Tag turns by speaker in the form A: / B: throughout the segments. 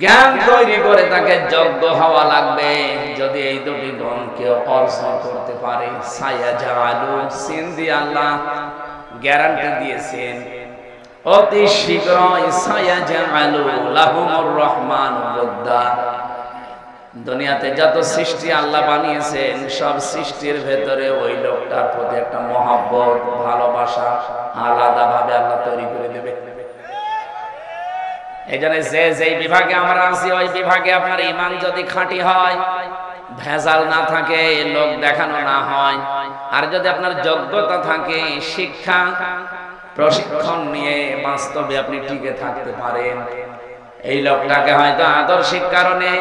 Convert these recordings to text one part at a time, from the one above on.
A: জ্ঞান তৈরি করে তাকে যোগ্য হওয়া লাগবে। যদি এই দুটি গুণ কেউ অর্জন করতে পারে, সায়াজালু সিন দিয়ে আল্লাহ গ্যারান্টি দিয়েছেন অতি শীঘ্রই সায়াজালু লাহুমুর রহমান ওয়াদ্দা। দুনিয়াতে যত সৃষ্টি আল্লাহ বানিয়েছেন সব সৃষ্টির ভেতরে ওই লোকটার প্রতি একটা মহব্বত, ভালোবাসা আলাদা ভাবে আল্লাহ তৈরি করে দেবে। এই জন্য যেই বিভাগে আমরা আছি ওই বিভাগে আপনার ঈমান যদি খাঁটি হয়, ভেজাল না থাকে, লোক দেখানো না হয়, আর যদি আপনার যোগ্যতা থাকে, শিক্ষা প্রশিক্ষণ নিয়ে বাস্তবে আপনি টিকে থাকতে পারেন, এই লোকটাকে হয়তো আদর্শিক কারণে,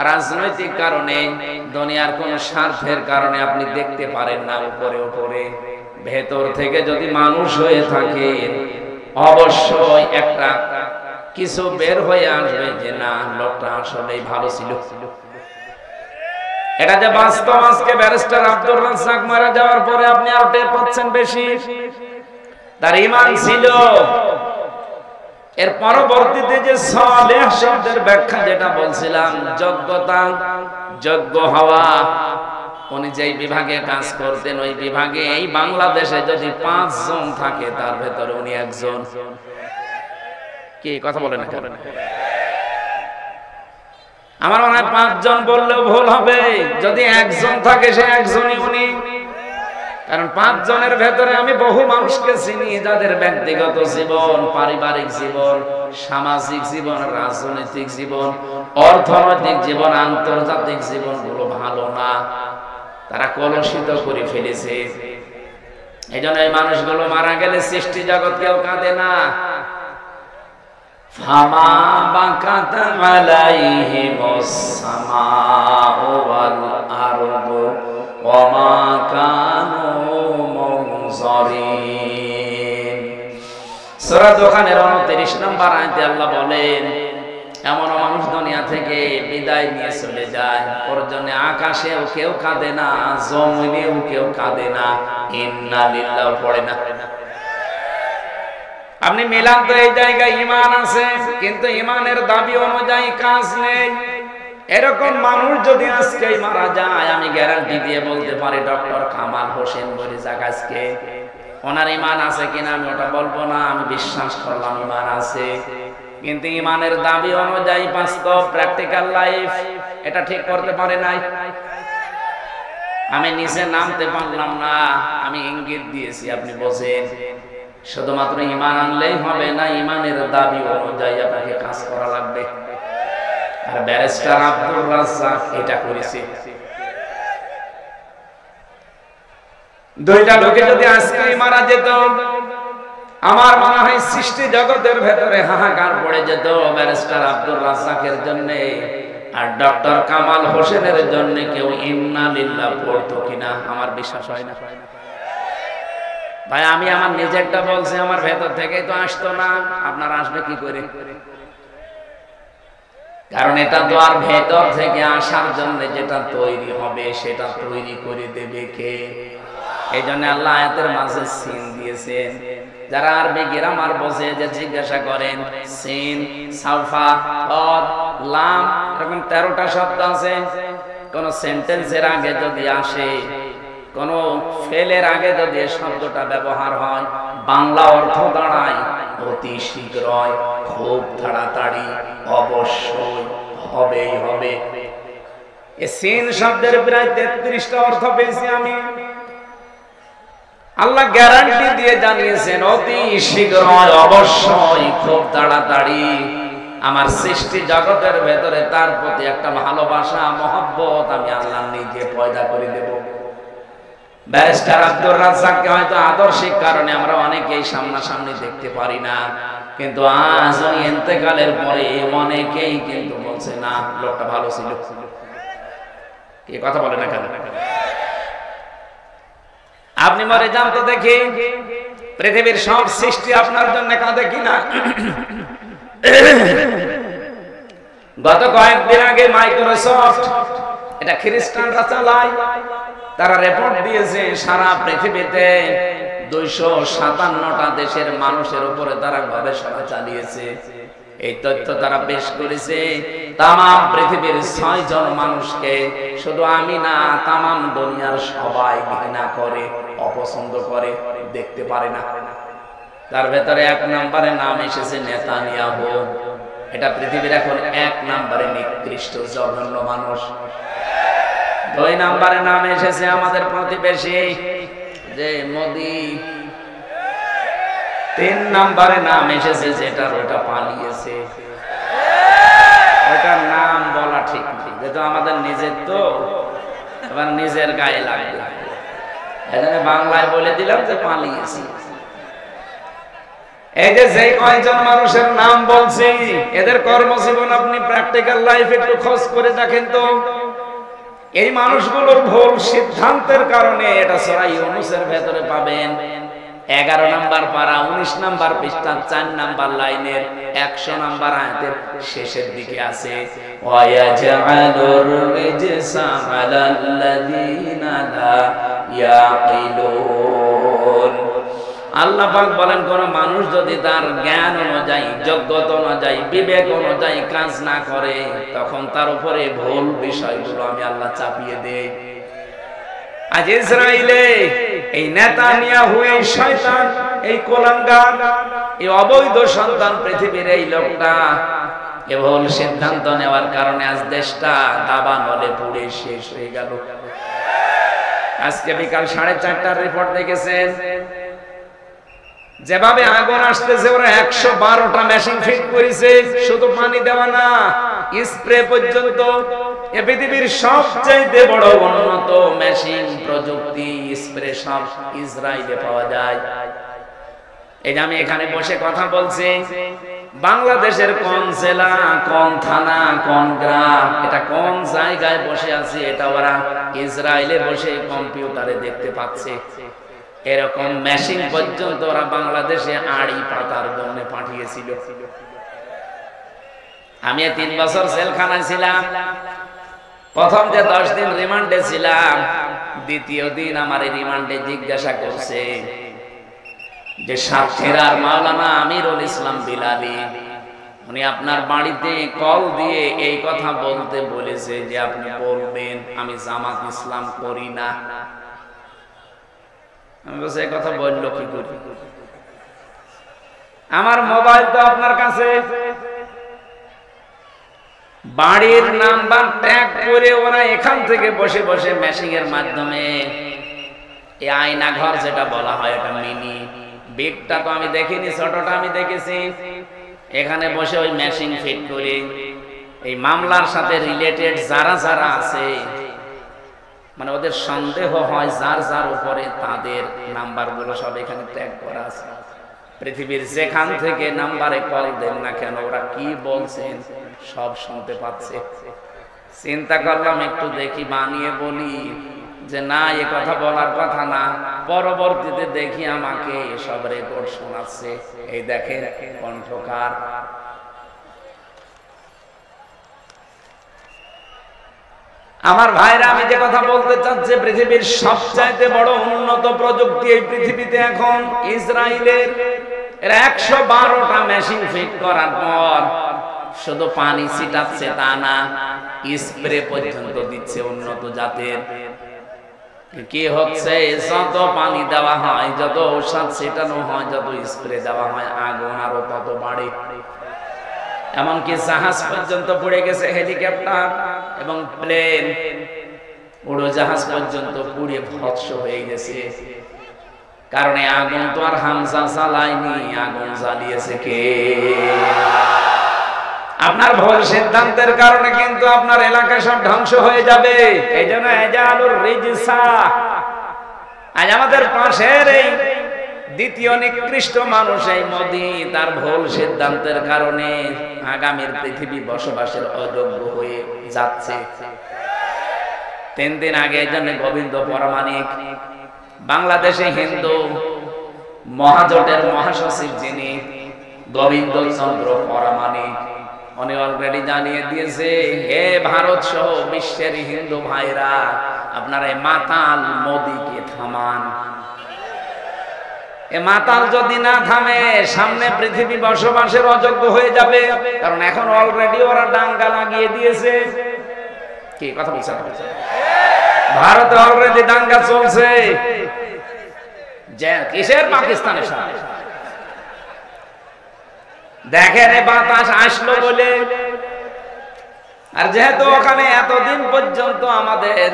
A: রাজনৈতিক কারণে, দুনিয়ার কোন স্বার্থের কারণে আপনি দেখতে পারেন না উপরে উপরে, ভেতর থেকে যদি মানুষ হয়ে থাকে অবশ্যই একটা কিছু বের হয়ে আসবে যে না, লোকটা আসলেই ভালো ছিল। এটা যে বাস্তব। আজকে ব্যারিস্টার আব্দুর রাজ্জাক মারা যাওয়ার পরে আপনি আর টের পাচ্ছেন বেশি তার ঈমান ছিল। এর পরবর্তীতে যে সালেহ শব্দের ব্যাখ্যা যেটা বলছিলাম, যোগ্যতা, যোগ্য হওয়া, উনি যেই বিভাগে কাজ করতেন ওই বিভাগে এই বাংলাদেশে যদি 5 জন থাকে তার ভেতরে উনি একজন। কি কথা বলেন না? আমার মনে হয় 5 জন বললেও ভুল হবে। যদি একজন থাকে সে একজনই উনি। কারণ 5 জনের ভেতরে আমি বহু মানুষকে চিনি যাদের ব্যক্তিগত জীবন, পারিবারিক জীবন, সামাজিক জীবন, রাজনৈতিক জীবন, অর্থনৈতিক জীবন, আন্তর্জাতিক জীবন গুলো ভালো না, তারা কলুষিত করে ফেলেছে। এই জন্য এই মানুষগুলো মারা গেলে সৃষ্টি জগৎ কেউ কাঁদে না। ফামা বাকাত আলাইহিমুস সামাউ ওয়াল আরদু ওয়া মা কানু মুনজারিন। সূরা দোকানের 29 নম্বর আয়াতে আল্লাহ বলেন, এমন মানুষ দুনিয়া থেকে বিদায় নিয়ে চলে যায়, ওর জন্য আকাশেও কেউ কাঁদে না, জমিনেও কেউ কাঁদে না, ইন্না লিল্লাহ পড়ে না। আপনি মিলান তো এই জায়গায় ঈমান আছে, কিন্তু ঈমানের দাবি অনুযায়ী কাজ নেই। এরকম মানুষ যদি আজকে মারা যায়, আমি গ্যারান্টি দিয়ে বলতে পারি ডক্টর কামাল হোসেন বলে যাক, আজকে ওনার ঈমান আছে কিনা আমি ওটা বলবো না, আমি বিশ্বাস করলাম ঈমান আছে, কিন্তু ঈমানের দাবি অনুযায়ী বাস্তব প্র্যাকটিক্যাল লাইফ এটা ঠিক করতে পারে নাই। আমি নিচে নামতে পারলাম না, আমি ইঙ্গিত দিয়েছি, আপনি বোঝেন। শুধুমাত্র ঈমান আনলেই হবে না, ঈমানের দাবি অনুযায়ী আপনাকে কাজ করা লাগবে। আর ব্যারিস্টার আব্দুর রাজ্জাক এটা করেছে। দুইটা লোকে যদি আজকে মারা যেত, আমার মনে হয় সৃষ্টি জগতের ভেতরে হাহাকার পড়ে যেত ব্যারিস্টার আব্দুর রাজ্জাকের জন্য, আর ডক্টর কামাল হোসেনের জন্য কেউ ইন্না লিল্লাহ পড়তো কিনা আমার বিশ্বাস হয় না। ভাই আমি আমার নিজেরটা বলছি, আমার ভেতর থেকে তো আসতো না, আপনার আসবে কি করে? কারণ এটা তো আর ভেতর থেকে আসার জন্য যেটা তৈরি হবে সেটা তৈরি করে দেবে কে? এই জন্য আল্লাহ আয়াতের মাঝে সিন দিয়েছেন। যারা আরবি গ্রামার বোঝে যে জিজ্ঞাসা করেন, সিন, সাউফা, কদ, লাম, এরকম 13টা শব্দ আছে। কোন সেন্টেন্সের আগে যদি আসে, কোন ফেলের আগে যদি এই শব্দটা ব্যবহার হয়, বাংলা অর্থ দাঁড়ায় অতি শীঘ্রই, খুব তাড়াতাড়ি, অবশ্যই, হবেই হবে। এই সিন শব্দের প্রায় 33টা অর্থ পেয়েছি আমি। আল্লাহ গ্যারান্টি দিয়ে জানিয়েছেন অতি শীঘ্রই, অবশ্যই, খুব তাড়াতাড়ি আমার সৃষ্টি জগতের ভেতরে তার প্রতি একটা ভালোবাসা, মহব্বত আমি আল্লাহ নিজে পয়দা করে দেব। ব্যারিস্টার আব্দুর রাজ্জাককে হয়তো আদর্শিক কারণে আমরা অনেকেই সামনাসামনি দেখতে পারি না, কিন্তু আজ উনি ইন্তেকালের পরে অনেকেই কিন্তু বলছে না লোকটা ভালো ছিল। কি কথা বলে না কেন? আপনি মরে যান তো দেখি পৃথিবীর সব সৃষ্টি আপনার জন্য কাঁদে কিনা। গত কয়েকদিন আগে মাইক্রোসফট, এটা খ্রিস্টানরা চালায়, তারা রিপোর্ট দিয়েছে সারা পৃথিবীতে 257টা দেশের মানুষের উপরে তারা গবেষণা চালিয়েছে। এই তথ্য তারা পেশ করেছে তামাম পৃথিবীর 6 জন মানুষকে, শুধু আমি না, তামাম দুনিয়ার সবাই ঘৃণা করে, অপছন্দ করে, দেখতে পারে না। তার ভেতরে 1 নম্বরে নাম এসেছে নেতানিয়াহু। এটা পৃথিবীর এখন 1 নম্বরে নিকৃষ্ট জঘন্য মানুষ। 2 নম্বরে নাম এসেছে আমাদের প্রতিবেশী যে মোদি। 3 নম্বরে নাম এসেছে যেটার ওটা পালিয়েছে, ওটার নাম বলা ঠিক নেই, যেহেতু আমাদের নিজের তো এবার নিজের গায়ে লাগবে, এখানে বাংলায় বলে দিলাম যে পালিয়েছে। এই যে কয়জন মানুষের নাম বলছি, এদের কর্মজীবন আপনি প্র্যাকটিক্যাল লাইফ একটু খোঁজ করে দেখেন তো। এই মানুষগুলোর ভুল সিদ্ধান্তের কারণে, এটা সূরা ইউনূসের ভেতরে পাবেন 11 নম্বর পারা 19 নম্বর পৃষ্ঠা 4 নম্বর লাইনের 100 নম্বর আয়াতের শেষের দিকে আছে, ওয়ায়াজআলুর রিজসা আলাল্লাযীনা লা ইয়াকিলুন। আল্লাহ পাক বলেন, কোন মানুষ যদি তার জ্ঞান অনুযায়ী, যোগ্যতা অনুযায়ী, বিবেক অনুযায়ী কাজ না করে, তখন তার উপরে ভুল বিষয়গুলো আমি আল্লাহ চাপিয়ে দেই। আজ ইসরায়েলে এই নেতানিয়াহু, এই শয়তান, এই কোলাঙ্গার, এই অবৈধ সন্তান পৃথিবীর এই লোকটা এ ভুল সিদ্ধান্ত নেওয়ার কারণে আজ দেশটা দাবানলে পুড়ে শেষ হয়ে গেল। আজকে বিকাল 4:30টার রিপোর্ট দেখেছেন, যেভাবে আগুন আসতেছে, ওরা 112টা মেশিন ফিট করেছে, শুধু পানি দেওয়া না, স্প্রে পর্যন্ত। এ পৃথিবীর সবচেয়ে বড় উন্নত মেশিন প্রযুক্তি, স্প্রে সব ইসরায়েলে পাওয়া যায়। এই যে আমি এখানে বসে কথা বলছি, বাংলাদেশের কোন জেলা, কোন থানা, কোন গ্রাম, এটা কোন জায়গায় বসে আছে, এটা ওরা ইসরায়েলে বসে কম্পিউটারে দেখতে পাচ্ছে। এরকম মেশিন পর্যন্ত ওরা বাংলাদেশে আড়ি পাতার জন্য পাঠিয়েছিল। আমি 3 বছর জেলখানায় ছিলাম। প্রথম যে 10 দিন রিমান্ডে ছিলাম, দ্বিতীয় দিন আমার রিমান্ডে জিজ্ঞাসা করছে যে সাতক্ষীরার মাওলানা আমিরুল ইসলাম বিলালী, উনি আপনার বাড়িতে কল দিয়ে এই কথা বলতে বলেছে যে আপনি বলবেন আমি জামাত ইসলাম করি না। আমি বলছি, এই কথা বললো কি করে? আমার মোবাইল তো আপনার কাছে, বাড়ির নাম্বার ট্যাগ করে ওরা এখান থেকে বসে বসে মেশিং এর মাধ্যমে, এই আয়না ঘর যেটা বলা হয়, এটা মিনি, বিগটা তো আমি দেখিনি, ছোটটা আমি দেখেছি। এখানে বসে ওই মেশিন ফিট করে এই মামলার সাথে রিলেটেড যারা যারা আছে, মানে ওদের সন্দেহ হয় যার যার উপরে, তাদের নাম্বারগুলো সব এখানে ট্যাগ করা আছে। পৃথিবীর যেখান থেকে নাম্বারে কল দেন না কেন, ওরা কি বলছেন সব শুনতে পাচ্ছে। চিন্তা করলাম একটু দেখি, বানিয়ে বলি যে না, এ কথা বলার কথা না। পরবর্তীতে দেখি আমাকে এসব রেকর্ড শোনাচ্ছে। এই দেখেন কণ্ঠকার। আমার ভাইরা, আমি যে কথা বলতে চাচ্ছি, পৃথিবীর সবচাইতে বড় উন্নত প্রযুক্তি এই পৃথিবীতে এখন ইসরায়েলের। এরা 112টা মেশিন ফিট করার পর শুধু পানি ছিটাচ্ছে তা না, স্প্রে পর্যন্ত দিচ্ছে উন্নত জাতের। কি হচ্ছে, যত পানি দেওয়া হয়, যত ঔষধ ছিটানো হয়, যত স্প্রে দেওয়া হয়, আগুন আরো তত বাড়ে। এমনকি জাহাজ পর্যন্ত পড়ে গেছে, হেলিকপ্টার এবং প্লেন, উড়োজাহাজ পর্যন্ত পুড়ে ভস্ম হয়ে গেছে। কারণ আগুন তো আর হামজা জ্বালায়নি, আগুন জ্বালিয়েছে কে? আপনার ভুল সিদ্ধান্তের কারণে কিন্তু আপনার এলাকা সব ধ্বংস হয়ে যাবে। এই জন্য এজালুর রিজসা, আজ আমাদের পাশের এই দ্বিতীয় নিকৃষ্ট মানুষ এই মোদি, তার ভুল সিদ্ধান্তের কারণে আগামীর পৃথিবী বসবাসের অযোগ্য হয়ে যাচ্ছে। 3 দিন আগে এই জন্য গোবিন্দ পরমাণিক, বাংলাদেশে হিন্দু মহাজোটের মহাসচিব যিনি গোবিন্দ চন্দ্র পরমাণিক, উনি অলরেডি জানিয়ে দিয়েছে, হে ভারত সহ বিশ্বের হিন্দু ভাইরা, আপনারা এই মাতাল মোদিকে থামান। এ মাতাল যদি না থামে সামনে পৃথিবী বসবাসের অযোগ্য হয়ে যাবে, কারণ এখন অলরেডি ওরা ডাঙ্গা লাগিয়ে দিয়েছে। কি কথা বলছেন? ভারতে অলরেডি দাঙ্গা চলছে। কিসের? পাকিস্তানের সাথে। দেখেন এই বাতাস আসলো বলে, আর যেহেতু ওখানে এতদিন পর্যন্ত আমাদের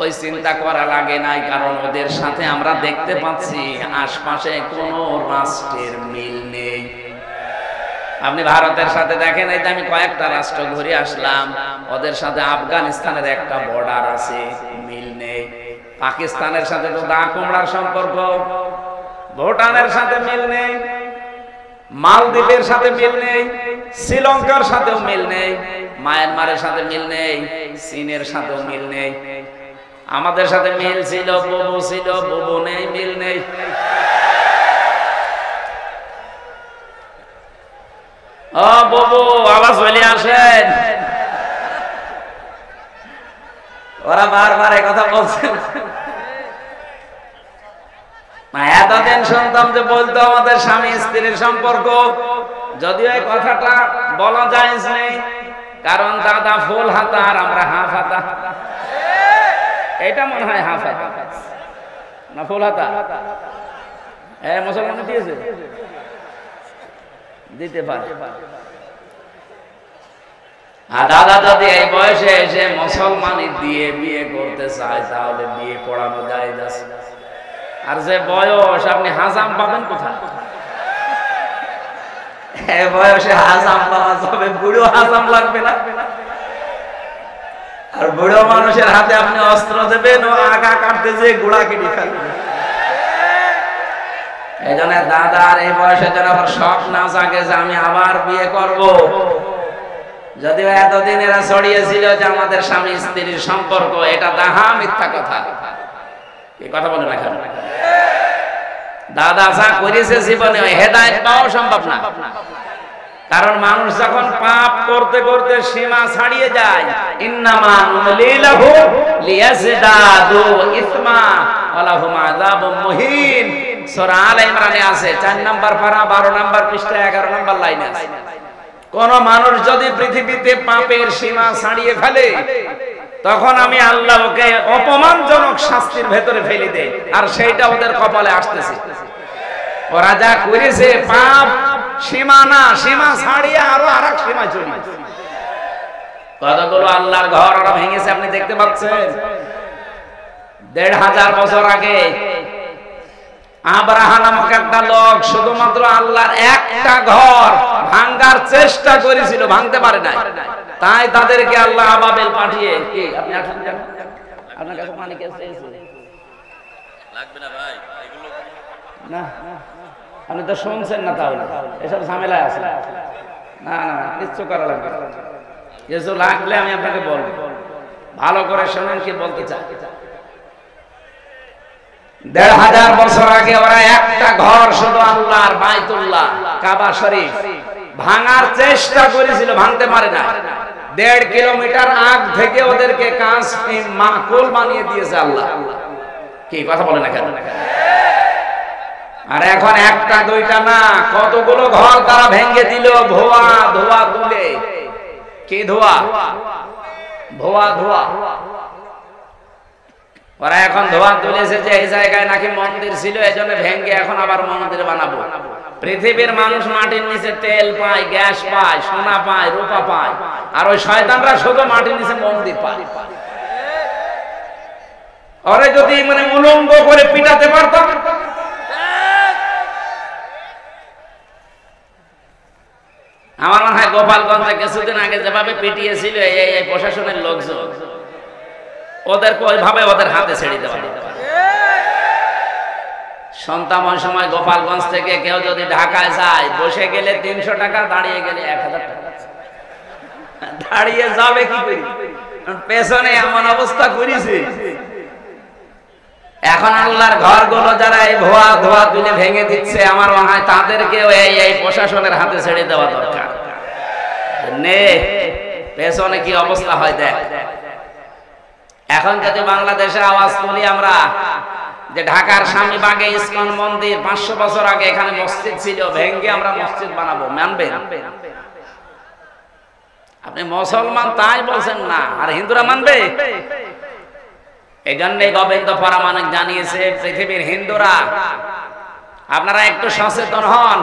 A: ওই চিন্তা করা লাগে নাই, কারণ ওদের সাথে আমরা দেখতে পাচ্ছি আশপাশে কোনো রাষ্ট্রের মিল নেই। আপনি ভারতের সাথে দেখেন, এই যে আমি কয়েকটা রাষ্ট্র ঘুরে আসলাম, ওদের সাথে আফগানিস্তানের একটা বর্ডার আছে, মিল নেই। পাকিস্তানের সাথে তো দা কুমড়ার সম্পর্ক, ভুটানের সাথে মিল নেই, মালদ্বীপের সাথে মিল নেই, শ্রীলঙ্কার সাথেও মিল নেই, মায়ানমারের সাথে মিল নেই, চীনের সাথেও মিল নেই। আমাদের সাথে মিল ছিল, বুবু ছিল, বুবু নেই, মিল নেই। ও বুবু, আওয়াজ বলে আসেন। ওরা বারবার এই কথা বলছেন। এতদিন শুনতাম যে বলতো আমাদের স্বামী স্ত্রীর সম্পর্ক, যদিও এই কথাটা বলা জায়েজ নেই, কারণ দাদা ফুল হাতা আর আমরা হাফ হাতা। এটা মনে হয় হাফ হাতা না ফুল হাতা? মুসলমান দিয়েছে, দিতে পারে। আর দাদা যদি এই বয়সে এসে মুসলমানি দিয়ে বিয়ে করতে চায়, তাহলে বিয়ে পড়ানো যায়। আর যে বয়স, আপনি হাজাম পাবেন কোথায়? বয়সে হাজাম পাওয়া যাবে, বুড়ো হাজাম লাগবে না। আর বুড়ো মানুষের হাতে আপনি অস্ত্র দেবেন, ও আগা কাটতে যে গোড়া কেটে ফেলবে। এই জন্য দাদার এই বয়সে যেন আবার শখ না জাগে যে আমি আবার বিয়ে করব। যদিও এতদিন এরা ছড়িয়েছিল যে আমাদের স্বামী স্ত্রীর সম্পর্ক, এটা দাহা মিথ্যা কথা। এই কথা বলে না কেন? দাদা যা করেছে জীবনে, হেদায়েত পাওয়া সম্ভব না। কারণ মানুষ যখন পাপ করতে করতে সীমা ছাড়িয়ে যায়, ইন্নামা নুমলিলাহু লিয়াজদাদু ইসমা ওয়া লাহুম আযাবুম মুহিন। সূরা আলে ইমরানে আছে, 4 নাম্বার পারা, 12 নাম্বার পৃষ্ঠা, 11 নাম্বার লাইনে আছে। কোন মানুষ যদি পৃথিবীতে পাপের সীমা ছাড়িয়ে ফেলে, তখন আমি আল্লাহ ওকে অপমানজনক শাস্তির ভেতরে ফেলে দেই, আর সেইটা ওদের কপালে আসতেছে। ওরা যা করেছে পাপ সীমা না, সীমা ছাড়িয়ে আরো আরেক সীমা চলে। কতগুলো আল্লাহর ঘর ওরা ভেঙেছে, আপনি দেখতে পাচ্ছেন। 1500 বছর আগে আব্রাহা নামক একটা লোক শুধুমাত্র আল্লাহর একটা ঘর ভাঙার চেষ্টা করেছিল, ভাঙতে পারে নাই। তাই তাদেরকে আল্লাহ আবাবিল পাঠিয়ে, কি আপনি আসেন জানেন? আপনার কাছে পানি কে চেয়েছে? লাগবে না ভাই, এগুলো না, আপনি তো শুনছেন না, তাহলে এসব ঝামেলায় আছে। না না কিচ্ছু করা লাগবে না, কিছু লাগলে আমি আপনাকে বলবো। ভালো করে শুনেন কি বলতে চাই। 1500 বছর আগে ওরা একটা ঘর, শুধু আল্লাহর বাইতুল্লাহ কাবা শরীফ, ভাঙার চেষ্টা করেছিল, ভাঙতে পারে না। 1.5 কিলোমিটার আগ থেকে ওদেরকে কাঁচ মাকুল বানিয়ে দিয়েছে আল্লাহ। কি কথা বলে না কেন? আর এখন একটা দুইটা না, কতগুলো ঘর তারা ভেঙে দিল ধোয়া ধোয়া তুলে। কি ধোয়া? ধোয়া ধোয়া। ওরা এখন ধোয়া তুলেছে যে এই জায়গায় নাকি মন্দির ছিল, এজন্য ভেঙে এখন আবার মন্দির বানাবো। পৃথিবীর মানুষ মাটির নিচে তেল পায়, গ্যাস পায়, সোনা পায়, রূপা পায়, আর ওই শয়তানরা শুধু মাটির নিচে মন্দির পায়। ওরে যদি মানে উলঙ্গ করে পিটাতে পারতাম, আমার মনে হয় গোপালগঞ্জে কিছুদিন আগে যেভাবে পিটিয়েছিল এই প্রশাসনের লোকজন, ওদেরকে ওইভাবে ওদের হাতে ছেড়ে দেওয়া। সন্তান ওই সময় গোপালগঞ্জ থেকে কেউ যদি ঢাকায় যায়, বসে গেলে 300 টাকা, দাঁড়িয়ে গেলে 1000 টাকা। দাঁড়িয়ে যাবে কি করি, পেছনে এমন অবস্থা করেছে। এখন আল্লাহর ঘরগুলো যারা এই ধোয়া ধোয়া তুলে ভেঙে দিচ্ছে, আমার মনে হয় তাদেরকেও এই প্রশাসনের হাতে ছেড়ে দেওয়া দরকার। নে পেছনে কি অবস্থা হয় দেখ। এখন যদি বাংলাদেশে আওয়াজ তুলি আমরা যে ঢাকার স্বামীবাগে ইসকন মন্দির 500 বছর আগে এখানে মসজিদ ছিল, ভেঙে আমরা মসজিদ বানাবো, মানবেন? আপনি মুসলমান তাই বলছেন না, আর হিন্দুরা মানবে? এই জন্য গোবিন্দ পরমাণিক জানিয়েছে পৃথিবীর হিন্দুরা আপনারা একটু সচেতন হন,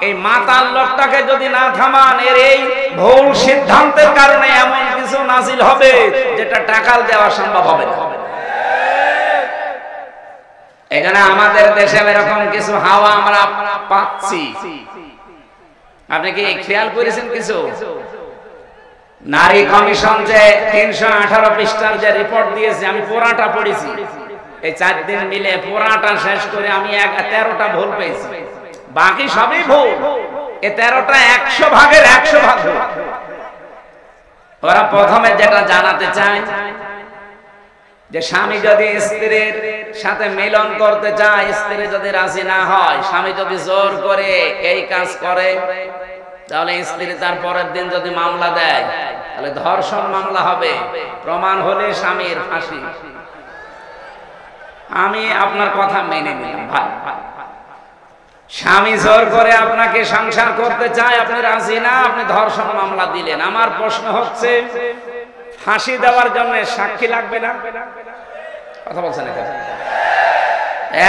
A: এই মাতাল লোকটাকে যদি না থামান এর এই ভুল সিদ্ধান্তের কারণে এমন কিছু নাজিল হবে যেটা টাকাল দেওয়া সম্ভব হবে না। এখানে আমাদের দেশে এরকম কিছু হাওয়া আমরা পাচ্ছি, আপনি কি খেয়াল করেছেন? কিছু নারী কমিশন যে 318 পৃষ্ঠার যে রিপোর্ট দিয়েছে, আমি পুরাটা পড়েছি এই 4 দিন মিলে, পুরাটা শেষ করে আমি 13টা ভুল পেয়েছি, বাকি সবই ভুল। এই 13টা 100 ভাগের 100 ভাগ ভুল। ওরা প্রথমে যেটা জানাতে চায় যে স্বামী যদি স্ত্রীর সাথে মিলন করতে চায়, স্ত্রী যদি রাজি না হয়, স্বামী যদি জোর করে এই কাজ করে, তাহলে স্ত্রী তার পরের দিন যদি মামলা দেয় তাহলে ধর্ষণ মামলা হবে, প্রমাণ হলে স্বামীর ফাঁসি। আমি আপনার কথা মেনে নিলাম ভাই, স্বামী জোর করে আপনাকে সংসার করতে চায়, আপনি রাজি না, আপনি ধর্ষণ মামলা দিলেন। আমার প্রশ্ন হচ্ছে ফাঁসি দেওয়ার জন্য সাক্ষী লাগবে না? কথা বলছেন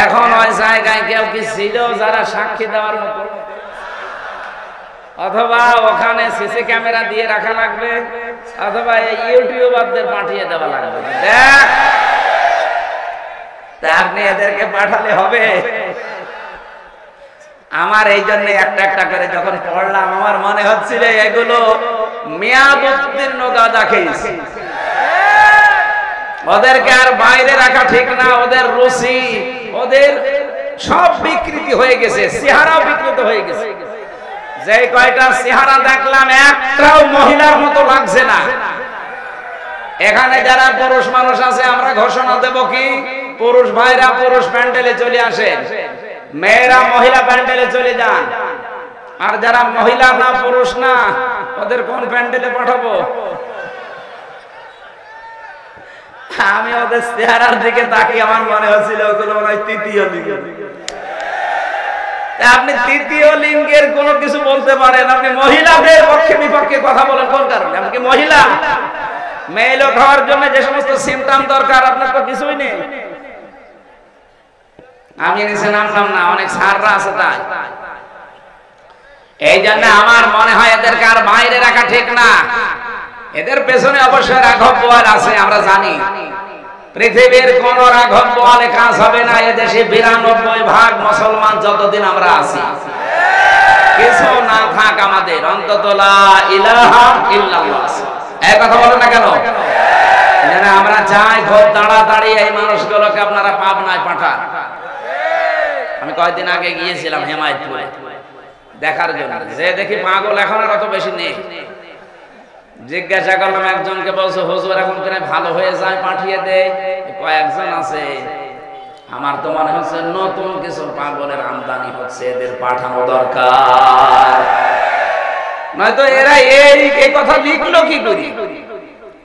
A: এখন ওই জায়গায় কেউ কি ছিল যারা সাক্ষী দেওয়ার মতো? অথবা ওখানে সিসি ক্যামেরা দিয়ে রাখা লাগবে, অথবা এই ইউটিউবারদের পাঠিয়ে দেওয়া লাগবে। আপনি এদেরকে পাঠালে হবে? আমার এই জন্য একটা একটা করে যখন পড়লাম আমার মনে হচ্ছিল এগুলো মেয়াদ উত্তীর্ণ গাঁজা খেয়েছে, ওদেরকে আর বাইরে রাখা ঠিক না, ওদের রুচি, ওদের সব বিকৃতি হয়ে গেছে, চেহারা বিকৃত হয়ে গেছে। যে কয়টা চেহারা দেখলাম একটাও মহিলার মতো লাগছে না। এখানে যারা পুরুষ মানুষ আছে আমরা ঘোষণা দেব কি, পুরুষ ভাইরা পুরুষ প্যান্ডেলে চলে আসেন, মেয়েরা মহিলা প্যান্ডেলে চলে যান, আর যারা মহিলা না পুরুষ না ওদের কোন প্যান্ডেলে পাঠাবো? আমি ওদের চেহারার দিকে তাকিয়ে আমার মনে হচ্ছিল ওগুলো মনে হয় তৃতীয় লিঙ্গ। আপনি তৃতীয় লিঙ্গের কোনো কিছু বলতে পারেন, আপনি মহিলাদের পক্ষে বিপক্ষে কথা বলেন কোন কারণে? আপনি মহিলা, মেয়ে লোক হওয়ার জন্য যে সমস্ত সিমটম দরকার আপনার তো কিছুই নেই। আমি নিচে নামলাম না, অনেক সাররা আছে তাই। এই জন্য আমার মনে হয় এদেরকে আর বাইরে রাখা ঠিক না। এদের পেছনে অবশ্যই রাঘব বোয়াল আছে, আমরা জানি। পৃথিবীর কোন রাঘব বোয়ালে কাজ হবে না। এদেশে 92% মুসলমান যতদিন আমরা আছি, কিছু না থাক আমাদের, অন্তত লা ইলাহা ইল্লাল্লাহ। এই কথা বলেন না কেন? যেন আমরা চাই খুব তাড়াতাড়ি এই মানুষগুলোকে আপনারা পাবনায় পাঠান। আমি কয়েকদিন আগে গিয়েছিলাম হেমায়তপুরে দেখার জন্য, যে দেখি পাগল এখন আর অত বেশি নেই। জিজ্ঞাসা করলাম একজনকে, বলছো হুজুর এখন প্রায় ভালো হয়ে যায়, পাঠিয়ে দেয়। কয়েকজন আছে, আমার তো মনে হচ্ছে নতুন কিছু পাগলের আমদানি হচ্ছে, এদের পাঠানো দরকার, নয়তো এরা এই কথা লিখলো কি করি?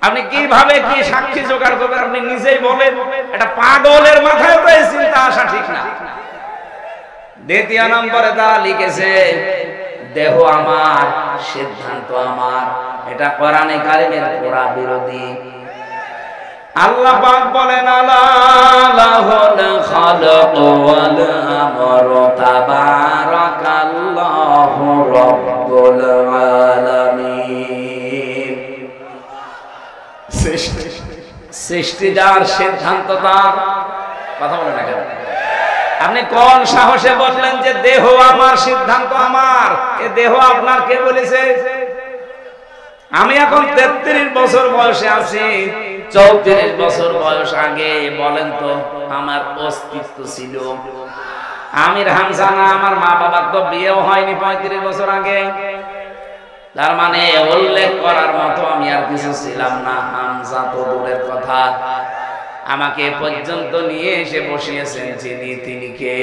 A: আপনি কিভাবে কি সাক্ষী জোগাড় করবেন? আপনি নিজেই বলেন। এটা পাগলের মাথায় তো এই চিন্তা আসা ঠিক না। দ্বিতীয় নম্বরে তারা লিখেছে দেহ আমার, সিদ্ধান্ত আমার। এটা কোরআনে কারিমের পুরা বিরোধী। আল্লাহ পাক বলেন আলা লাহুল খালাক ওয়াল আমরু তাবারাকাল্লাহু রাব্বুল আলামিন। সৃষ্টি যার, সিদ্ধান্ত তার। কথা বলেন না কেন? আপনি কোন সাহসে বললেন যে দেহ আমার, সিদ্ধান্ত আমার? এ দেহ আপনার কে বলেছে? আমি এখন 33 বছর বয়সে আছি, 34 বছর বয়স আগে বলেন তো আমার অস্তিত্ব ছিল? আমির হামজা না, আমার মা বাবার তো বিয়েও হয়নি 35 বছর আগে। তার মানে উল্লেখ করার মতো আমি আর কিছু ছিলাম না। হামজা তো দূরের কথা, আমাকে পর্যন্ত নিয়ে এসে বসিয়েছেন যিনি, তিনি কে?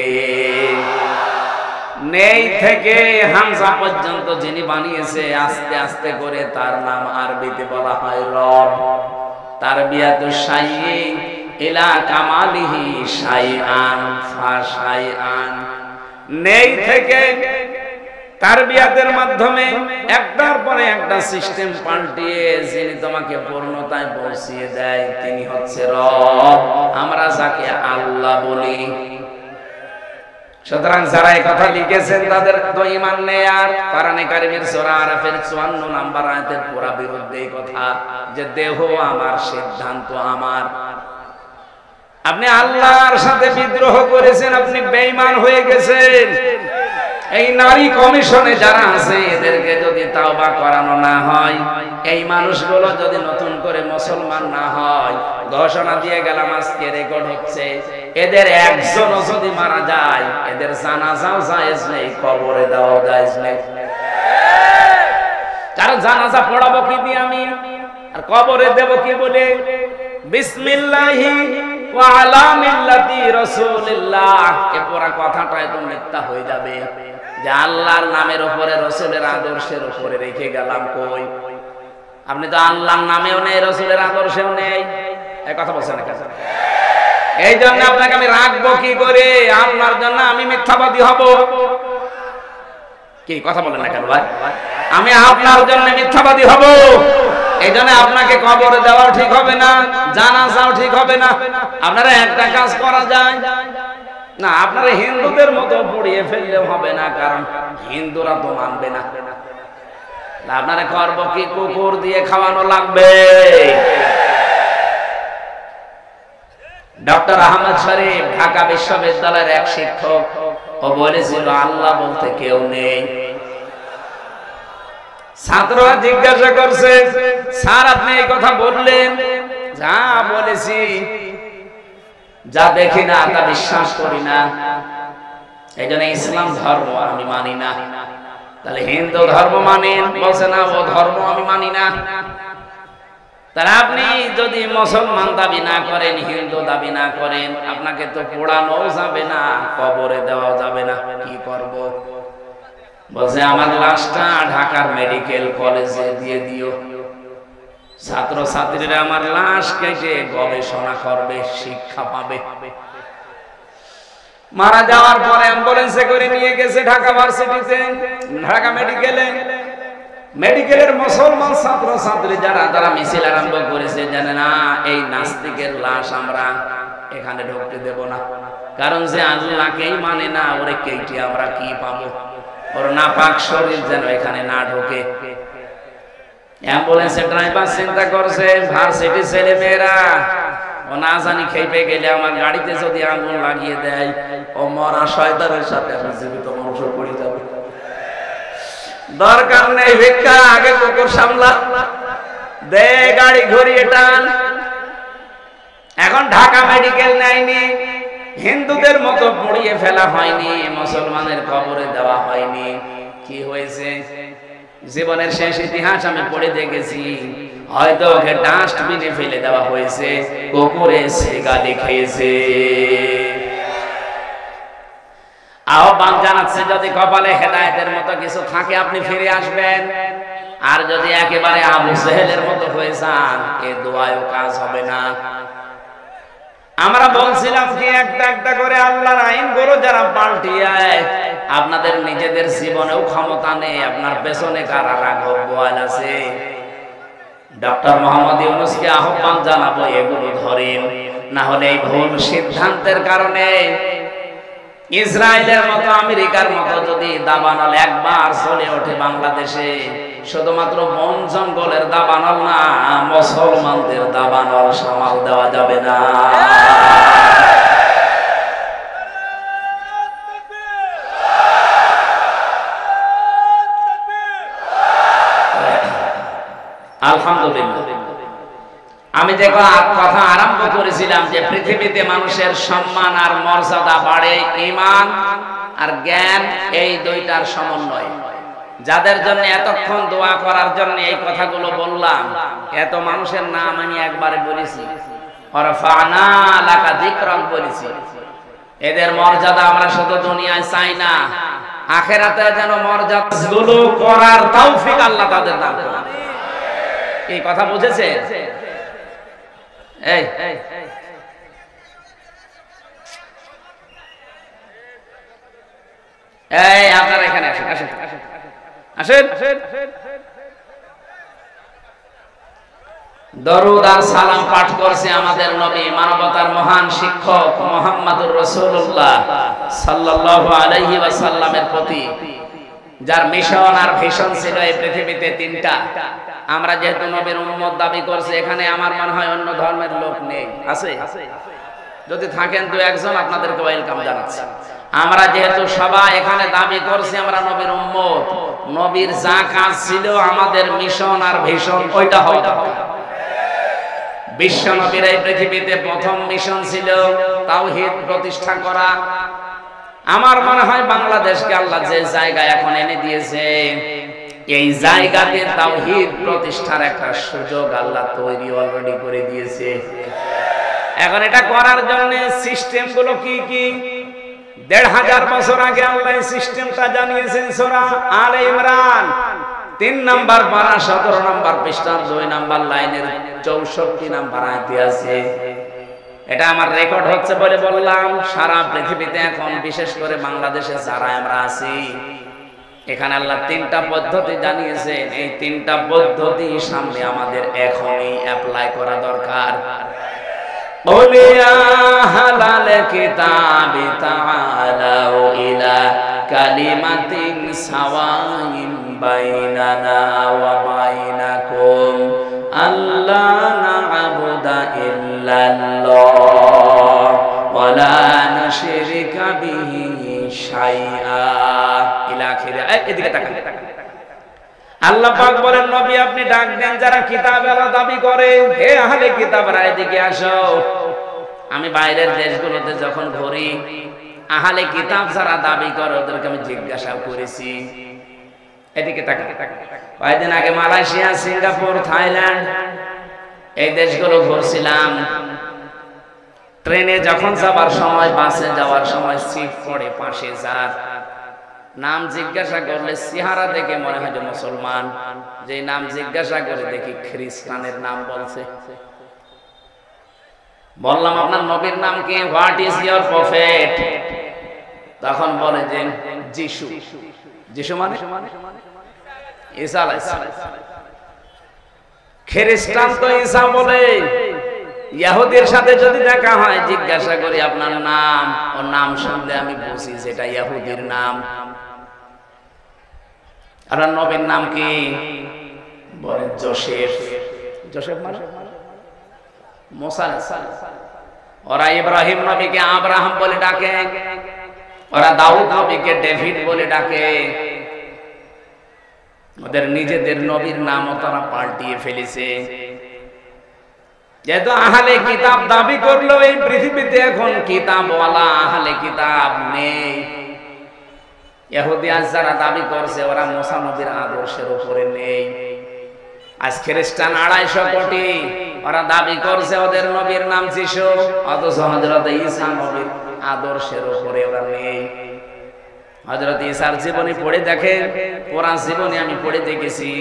A: নেই থেকে হামজা পর্যন্ত যিনি বানিয়েছে আস্তে আস্তে করে, তার নাম আরবিতে বলা হয় রব। তারবিয়াতুশ শাইই, ইলা কামালিহি শাইআন ফাশাইআন। নেই থেকে তারবিয়াতের মাধ্যমে একটার পরে একটা সিস্টেম পাল্টিয়ে যিনি তোমাকে পূর্ণতায় পৌঁছিয়ে দেয় তিনি হচ্ছে রব, আমরা যাকে আল্লাহ বলি। সুতরাং যারা এই কথা লিখেছেন তাদের তো ঈমান নেই। আর কোরআনে কারীমের সূরা আরাফের 54 নম্বর আয়াতের পুরা বিরুদ্ধে এই কথা যে দেহ আমার, সিদ্ধান্ত আমার। আপনি আল্লাহর সাথে বিদ্রোহ করেছেন, আপনি বেঈমান হয়ে গেছেন। এই নারী কমিশনে যারা আছে এদেরকে যদি তাওবা করানো না হয়, এই মানুষগুলো যদি নতুন করে মুসলমান না হয়, ঘোষণা দিয়ে গেলাম আজকে রেকর্ড হচ্ছে, এদের একজনও যদি মারা যায় এদের জানাজাও জায়েজ নেই, কবরে দেওয়া জায়েজ নেই। কারণ জানাজা পড়াবো কি দিয়ে আমি, আর কবরে দেব কি বলে? বিসমিল্লাহি ওয়া আলা মিল্লাতি রাসূলিল্লাহ। এই পুরো কথাটাই তো মিথ্যা হয়ে যাবে যে আল্লাহর নামের উপরে, রাসূলের আদর্শের উপরে রেখে গেলাম। কই, আপনি তো আল্লাহর নামেও নেই, রাসূলের আদর্শেও নেই, এই কথা বলছেন না কেন? এই জন্য আপনাকে আমি রাখবো কি করে? আপনার জন্য আমি মিথ্যাবাদী হব? কি কথা বলেন না কেন ভাই? আমি আপনার জন্য মিথ্যাবাদী হব? এই জন্য আপনাকে কবরে দেওয়াও ঠিক হবে না, জানাজাও ঠিক হবে না। আপনারা একটা কাজ করা যায় না, আপনারা হিন্দুদের মতো পুড়িয়ে ফেললেও হবে না, কারণ হিন্দুরা তো মানবে না। আপনারা করবো কি? কুকুর দিয়ে খাওয়ানো লাগবে। ডক্টর আহমদ শরীফ ঢাকা বিশ্ববিদ্যালয়ের এক শিক্ষক, ও বলেছিল আল্লাহ বলতে কেউ নেই। ছাত্ররা জিজ্ঞাসা করছে, স্যার আপনি এই কথা বললেন? যা বলেছি, যা দেখি না তা বিশ্বাস করি না, এই জন্য ইসলাম ধর্ম আমি মানি না। তাহলে হিন্দু ধর্ম মানেন? বলছে না, ও ধর্ম আমি মানি না। তাহলে আপনি যদি মুসলমান দাবি না করেন, হিন্দু দাবি না করেন, আপনাকে তো পোড়ানো যাবে না, কবরে দেওয়া যাবে না, কি করব? বলছে আমার লাশটা ঢাকার মেডিকেল কলেজে দিয়ে দিও, ছাত্র ছাত্রীরা আমার লাশ কেটে গবেষণা করবে, শিক্ষা পাবে। মারা যাওয়ার পরে অ্যাম্বুলেন্সে করে নিয়ে গেছে ঢাকা ভার্সিটিতে, ঢাকা মেডিকেলে। মেডিকেলের মুসলমান ছাত্র ছাত্রী যারা, তারা মিছিল আরম্ভ করেছে, জানে না এই নাস্তিকের লাশ আমরা এখানে ঢুকতে দেব না, কারণ যে আল্লাহকেই মানে না, ওরে কেটে আমরা কি পাবো? ওর নাপাক শরীর যেন এখানে না ঢোকে। অ্যাম্বুলেন্সের ড্রাইভার চিন্তা করছে, ভার্সিটি ছেলে মেয়েরা ও না জানি খেপে গেলে আমার গাড়িতে যদি আগুন লাগিয়ে দেয়, ও মরা শয়তানের সাথে আমি জীবিত মানুষ পড়ে যাবে। দরকার নেই ভিক্ষা, আগে কুকুর সামলা, দে গাড়ি ঘুরিয়ে টান। এখন ঢাকা মেডিকেল নেয়নি, হিন্দুদের মতো পুড়িয়ে ফেলা হয়নি, মুসলমানের কবরে দেওয়া হয়নি। কি হয়েছে? জীবনের শেষ ইতিহাস আমি পড়ে দেখেছি, হয়তো ওকে ডাস্টবিনে ফেলে দেওয়া হয়েছে, কুকুরে সে গালি খেয়েছে। আহ্বান জানাচ্ছে, যদি কপালে হেদায়েতের মতো কিছু থাকে আপনি ফিরে আসবেন, আর যদি একেবারে আবু জেহেলের মতো হয়ে যান, এ দোয়ায়ও কাজ হবে না। আমরা বলছিলাম কি, একটা একটা করে আল্লাহর আইনগুলো যারা পাল্টিয়ে, আপনাদের নিজেদের জীবনেও ক্ষমতা নেই, আপনার পেছনে কারা রাঘব বোয়াল আছে। ডক্টর মোহাম্মদ ইউনূসকে আহ্বান জানাবো, এগুলো ধরেন, না হলে এই ভুল সিদ্ধান্তের কারণে ইসরায়েলের মতো, আমেরিকার মতো যদি দাবানল একবার চলে ওঠে বাংলাদেশে, শুধুমাত্র বন জঙ্গলের দাবানল না, মুসলমানদের দাবানল সামাল দেওয়া যাবে না। আলহামদুলিল্লাহ। আমি যে কথা আরম্ভ করেছিলাম যে পৃথিবীতে মানুষের সম্মান আর মর্যাদা বাড়ে ঈমান আর জ্ঞান, এই দুইটার সমন্বয়। যাদের জন্য এতক্ষণ দোয়া করার জন্য এই কথাগুলো বললাম, এত মানুষের নাম আমি একবারে বলেছি, ওয়ারফা'না লাকা যিকরাক বলেছি। এদের মর্যাদা আমরা শুধু দুনিয়ায় চাই না, আখিরাতে যেন মর্যাদাগুলো করার তৌফিক আল্লাহ তাদের দান করেন। এই কথা বুঝেছে? এই এই আপনারা এখানে আসেন আসেন আসেন আসেন। দরুদ আর সালাম পাঠ করছে আমাদের নবী, মানবতার মহান শিক্ষক মুহাম্মদুর রাসূলুল্লাহ সাল্লাল্লাহু আলাইহি ওয়াসাল্লামের প্রতি, যার মিশন আর ভিশন ছিল এই পৃথিবীতে তিনটা। আমরা যেহেতু নবীর উম্মত দাবি করছি, এখানে আমার মনে হয় অন্য ধর্মের লোক নেই, আছে? যদি থাকেন তো একজন, আপনাদেরকে ওয়েলকাম জানাচ্ছি। আমরা যেহেতু সবাই এখানে দাবি করছি আমরা নবীর উম্মত, নবীর যা কাজ ছিল আমাদের মিশন আর ভিশন ওইটা হওয়া দরকার। বিশ্ব নবীর এই পৃথিবীতে প্রথম মিশন ছিল তাওহীদ প্রতিষ্ঠা করা। আমার মনে হয় বাংলাদেশকে আল্লাহ যে জায়গায় এখন এনে দিয়েছে, এই জায়গাতে তাওহীদ প্রতিষ্ঠার একটা সুযোগ আল্লাহ তৈরি অলরেডি করে দিয়েছে। এখন এটা করার জন্য সিস্টেম গুলো কি কি, ১৫০০ বছর আগে আল্লাহ সিস্টেমটা জানিয়েছেন সূরা আলে ইমরান ৩ নাম্বার পারা ১৭ নাম্বার পৃষ্ঠার ২ নাম্বার লাইনের ৬৪ নাম্বার আয়াতে আছে। এটা আমার রেকর্ড হচ্ছে বলে বললাম। সারা পৃথিবীতে এখন বিশেষ করে বাংলাদেশে যারা আমরা আছি, এখানে আল্লাহ ৩টা পদ্ধতি জানিয়েছেন। এই ৩টা পদ্ধতি সামনে আমাদের এখনই অ্যাপ্লাই করা দরকার। ওলিয়া হালাল কিতাবি তাআলাউ ইলা কালিমাতিন সাওয়াইন বাইনানা ওয়া বাইনাকুম আল্লা না'বুদা ইল্লাল্লাহ ওয়া লা নুশরিকা বিহি শাইআ ইলা আখিরে। এদিকে তাকান। আল্লাহ পাক বলেন, নবী আপনি ডাক দেন যারা কিতাবের দাবি করে, হে আহলে কিতাবরা এদিকে আসো। আমি বাইরের দেশগুলোতে যখন ঘুরি, আহলে কিতাব যারা দাবি করে ওদেরকে আমি জিজ্ঞাসা করেছি। এদিকে তাকান। কয়েকদিন আগে মালয়েশিয়া, সিঙ্গাপুর, থাইল্যান্ড এই দেশগুলো ঘুরছিলাম। ট্রেনে যখন যাবার সময়, বাসে যাওয়ার সময় সিট পড়ে পাশে যার নাম জিজ্ঞাসা করলে চেহারা দেখে মনে হয় যে মুসলমান, যে নাম জিজ্ঞাসা করে দেখি খ্রিস্টানের নাম বলছে। বললাম আপনার নবীর নাম কি, হোয়াট ইজ ইওর প্রফেট? তখন বলে যে যিশু। যিশু মানে ঈসা আলাইহিস সালাম। খ্রিস্টান তো ঈসা বলে। ইহুদির সাথে যদি দেখা হয় জিজ্ঞাসা করি আপনার নাম, ওর নাম শুনলে আমি বুঝি যেটা ইহুদির নাম। আপনার নবীর নাম কি? বলে যোসেফ। যোসেফ মানে মুসা আলাইহিস সালাম। ওরা ইব্রাহিম নবীকে আব্রাহাম বলে ডাকে, ওরা দাউদ নবীকে ডেভিড বলে ডাকে। ওদের নিজেদের নবীর নামও তারা পাল্টিয়ে ফেলেছে। যেহেতু আহলে কিতাব দাবি করলো, এই পৃথিবীতে এখন কিতাবওয়ালা আহলে কিতাব নেই। ইহুদি যারা দাবি করছে ওরা মুসা নবীর আদর্শের উপরে নেই। আজ খ্রিস্টান ২৫০ কোটি, ওরা দাবি করছে ওদের নবীর নাম যিশু, অথচ হযরত ঈসা নবীর আদর্শের উপরে ওরা নেই। হযরত ঈসার জীবনী পড়ে দেখেন, পুরা জীবনী আমি পড়ে দেখেছি।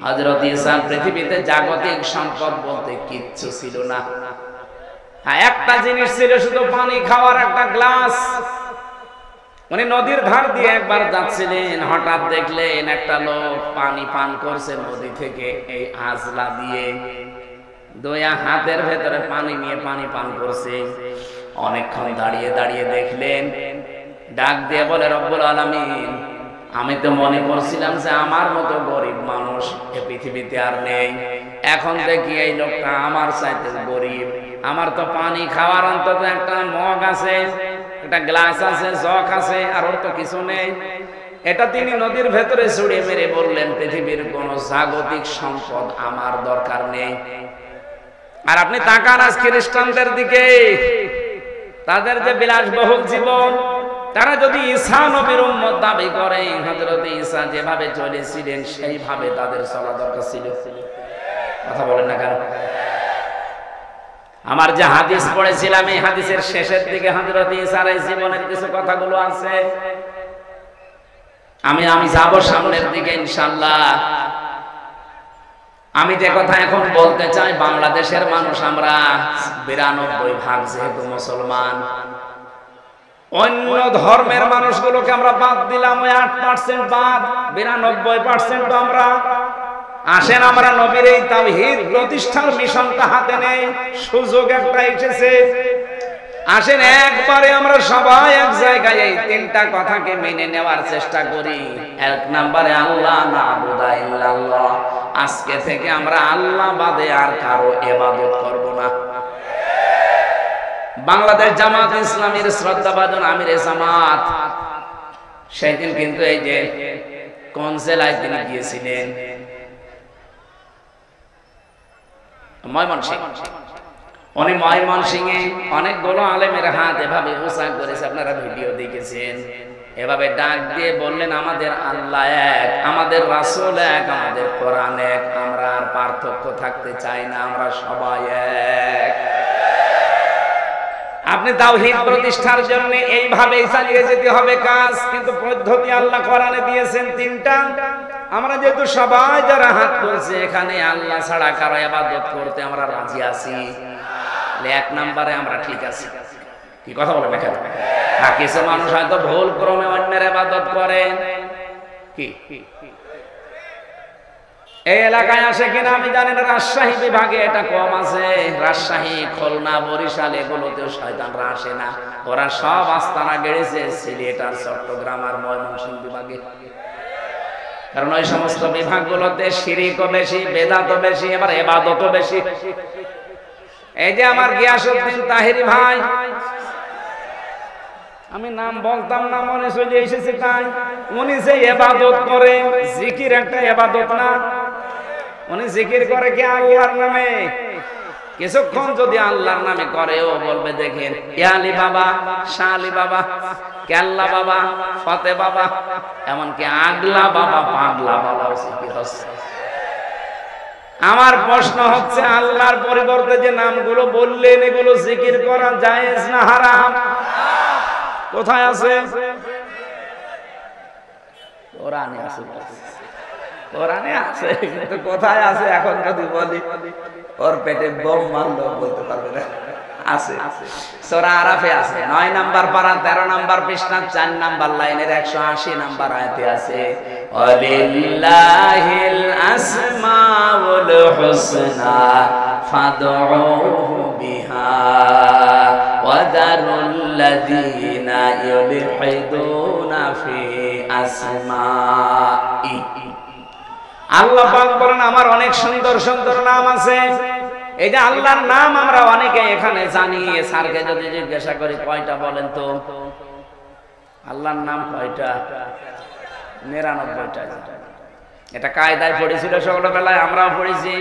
A: হযরত ঈসার পৃথিবীতে জাগতিক সম্পদ বলতে কিচ্ছু ছিল না। হ্যাঁ, একটা জিনিস ছিল, শুধু পানি খাওয়ার একটা গ্লাস। উনি নদীর ধার দিয়ে একবার যাচ্ছিলেন, হঠাৎ দেখলেন একটা লোক পানি পান করছে নদী থেকে, এই আজলা দিয়ে ২ হাতের ভেতরে পানি নিয়ে পানি পান করছে। অনেকক্ষণ দাঁড়িয়ে দাঁড়িয়ে দেখলেন, ডাক দিয়ে বলে, রব্বুল আলামিন, আমি তো মনে করছিলাম যে আমার মতো গরিব মানুষ এ পৃথিবীতে আর নেই। এখন দেখি এই লোকটা আমার চাইতে গরিব। আমার তো পানি খাওয়ার অন্তত একটা মগ আছে, একটা গ্লাস আছে, জগ আছে, আর ওর তো কিছু নেই। এটা তিনি নদীর ভেতরে ছুড়ে মেরে বললেন, পৃথিবীর কোন জাগতিক সম্পদ আমার দরকার নেই। আর আপনি তাকান আজ খ্রিস্টানদের দিকে, তাদের যে বিলাসবহুল জীবন, তারা যদি ঈসা নবীর উম্মত দাবি করে, হযরত ঈসা যেভাবে চলেছিলেন সেইভাবে তাদের চলা দরকার ছিল। কথা বলেন না কেন? আমার যে হাদিস পড়েছিলাম, এই হাদিসের শেষের দিকে হযরত ঈসার এই জীবনের কিছু কথাগুলো আছে। আমি যাব সামনের দিকে ইনশাআল্লাহ। আমি যে কথা এখন বলতে চাই, বাংলাদেশের মানুষ আমরা ৯২% যেহেতু মুসলমান, অন্য ধর্মের মানুষগুলোকে আমরা বাদ দিলাম, ওই 8% বাদ, 92% তো আমরা। আসেন আমরা নবীর এই তাওহীদ প্রতিষ্ঠার মিশনটা হাতে নেই, সুযোগ একটা এসেছে। আসেন একবারে আমরা সবাই এক জায়গায় এই তিনটা কথাকে মেনে নেওয়ার চেষ্টা করি। এক নম্বরে আল্লাহ না'বুদা ইল্লাল্লাহ, আজকে থেকে আমরা আল্লাহ বাদে আর কারো ইবাদত করব না। বাংলাদেশ জামাত ইসলামীর শ্রদ্ধাভাজন আমিরে জামাত সেদিন কিন্তু এই যে কোন জেলায় তিনি গিয়েছিলেন, ময়মনসিংহ। উনি ময়মনসিংহে অনেকগুলো আলেমের হাত এভাবে উঁচা করেছে, আপনারা ভিডিও দেখেছেন। এভাবে ডাক দিয়ে বললেন আমাদের আল্লাহ এক, আমাদের রাসূল এক, আমাদের কোরআন এক, আমরা আর পার্থক্য থাকতে চাই না, আমরা সবাই এক। আপনি তাওহীদ প্রতিষ্ঠার জন্য এইভাবেই চালিয়ে যেতে হবে কাজ, কিন্তু পদ্ধতি আল্লাহ কোরআনে দিয়েছেন তিনটা। আমরা যেহেতু সবাই যারা হাত তুলছে এখানে আল্লাহ ছাড়া কারো ইবাদত করতে আমরা রাজি আছি, এক নম্বরে আমরা ঠিক আছি। কি কথা বলেন এখানে? হ্যাঁ, কিছু মানুষ হয়তো ভুল ক্রমে অন্যের ইবাদত করে। কি এই এলাকায় আসে কিনা আমি জানি না, রাজশাহী বিভাগে এটা কম আছে। রাজশাহী, খুলনা, বরিশাল এগুলোতেও শয়তানরা আসে না, ওরা সব আস্তানা গেড়েছে সিলেট আর চট্টগ্রাম আর ময়মনসিংহ বিভাগে। কারণ ওই সমস্ত বিভাগগুলোতে শিরকও বেশি, বেদাতও বেশি, এবার ইবাদতও বেশি। এই যে আমার গিয়াসউদ্দিন তাহেরি ভাই, আমি নাম বলতাম না, মনে চলে এসেছে তাই। উনি যে ইবাদত করে, জিকির একটা ইবাদত না? উনি জিকির করে কি আল্লাহর নামে? কিছুক্ষণ যদি আল্লাহর নামে করে, ও বলবে দেখেন ইয়া আলী বাবা, শাহ আলী বাবা, কেল্লা বাবা, ফতে বাবা, এমনকি আগলা বাবা, পাগলা বাবা জিকির হচ্ছে। আমার প্রশ্ন হচ্ছে, আল্লাহর পরিবর্তে যে নামগুলো বললেন এগুলো জিকির করা জায়েজ না হারাম? কোথায় আছে? কোরআনে আছে, কোরআনে আছে, কিন্তু কোথায় আছে এখন যদি বলি ওর পেটে বোম মারলো বলতে পারবে না। আছে, সূরা আরাফে আছে, 9 নাম্বার পারা 13 নাম্বার পৃষ্ঠা 4 নাম্বার লাইনের 180 নাম্বার আয়াতে আছে, ওয়ালিল্লাহিল আসমাউল হুসনা ফাদউহু বিহা ওয়াদারুল্লাযীনা ইউলহিদুনা ফি আসমাই। আল্লাহ পাক বলেন আমার অনেক সুন্দর সুন্দর নাম আছে। এই যে আল্লাহর নাম আমরা অনেকে এখানে জানি, স্যারকে যদি জিজ্ঞাসা করি কয়টা বলেন তো, আল্লাহর নাম কয়টা? 99টা। এটা কায়দায় পড়েছিল ছোটবেলায়, আমরাও পড়েছি।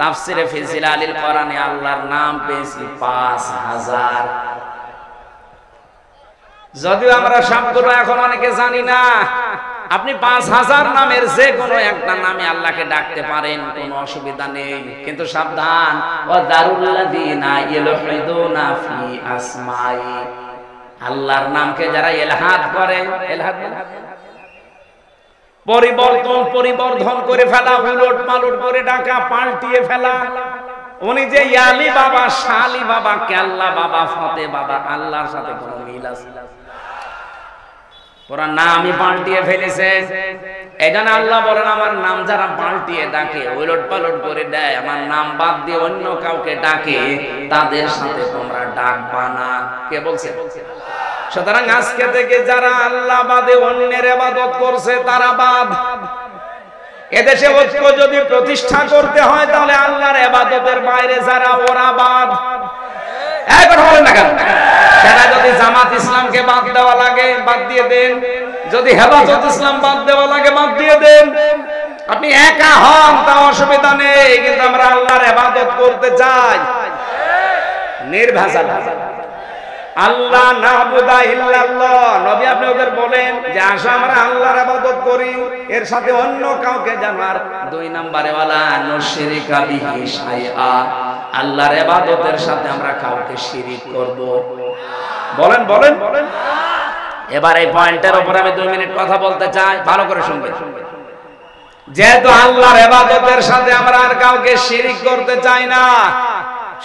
A: তাফসিরে ফি জিলালিল কোরআনে আল্লাহর নাম পেয়েছি 5000। যদিও আমরা সবগুলো এখন অনেকে জানি না। আপনি 5000 নামের যে কোনো একটা নামে আল্লাহকে ডাকতে পারেন, কোনো অসুবিধা নেই। কিন্তু সাবধান, ওয়াদারুল্লাযীনা ইউলহিদুনা ফি আসমাই, আল্লাহর নামকে যারা ইলহাদ করে, ইলহাদ পরিবর্ধন করে ফেলা, উলট পালট করে ডাকা, পাল্টিয়ে ফেলা। উনি যে ইয়ালি বাবা, শালি বাবা, কেল্লা বাবা, ফতে বাবা, আল্লাহর সাথে কোনো মিল আছে? পুরা নামই পাল্টিয়ে ফেলেছে। এখানে আল্লাহ বলেন আমার নাম যারা পাল্টিয়ে ডাকে, উলট পালট করে দেয়, আমার নাম বাদ দিয়ে অন্য কাউকে ডাকে, তাদের সাথে তোমরা ডাকবা না। কে বলছে? সুতরাং আজকে থেকে যারা আল্লাহ বাদে অন্যের ইবাদত করছে তারা বাদ। এদেশে ঐক্য যদি প্রতিষ্ঠা করতে হয় তাহলে আল্লাহর ইবাদতের বাইরে যারা, ওরা বাদ। এই কথা বলেন না কেন? সেটা যদি জামাত ইসলামকে বাদ দেওয়া লাগে বাদ দিয়ে দেন, যদি হেফাজত ইসলাম বাদ দেওয়া লাগে বাদ দিয়ে দেন। আপনি একা হন তা অসুবিধা নেই, কিন্তু আমরা আল্লাহর ইবাদত করতে চাই নির্ভেজাল। আল্লাহ না'বুদা ইল্লাল্লাহ, নবী আপনি ওদের বলেন যে আসো আমরা আল্লাহর ইবাদত করি, এর সাথে অন্য কাউকে জানার। 2 নম্বরে ওয়ালা নুশরিকা বিহি শাইআ, আল্লাহর ইবাদতের সাথে আমরা কাউকে শিরিক করব। বলেন বলেন বলেন। এবার এই পয়েন্টের উপর আমি 2 মিনিট কথা বলতে চাই, ভালো করে শুনবেন। যেহেতু আল্লাহর ইবাদতের সাথে আমরা আর কাউকে শিরিক করতে চাই না,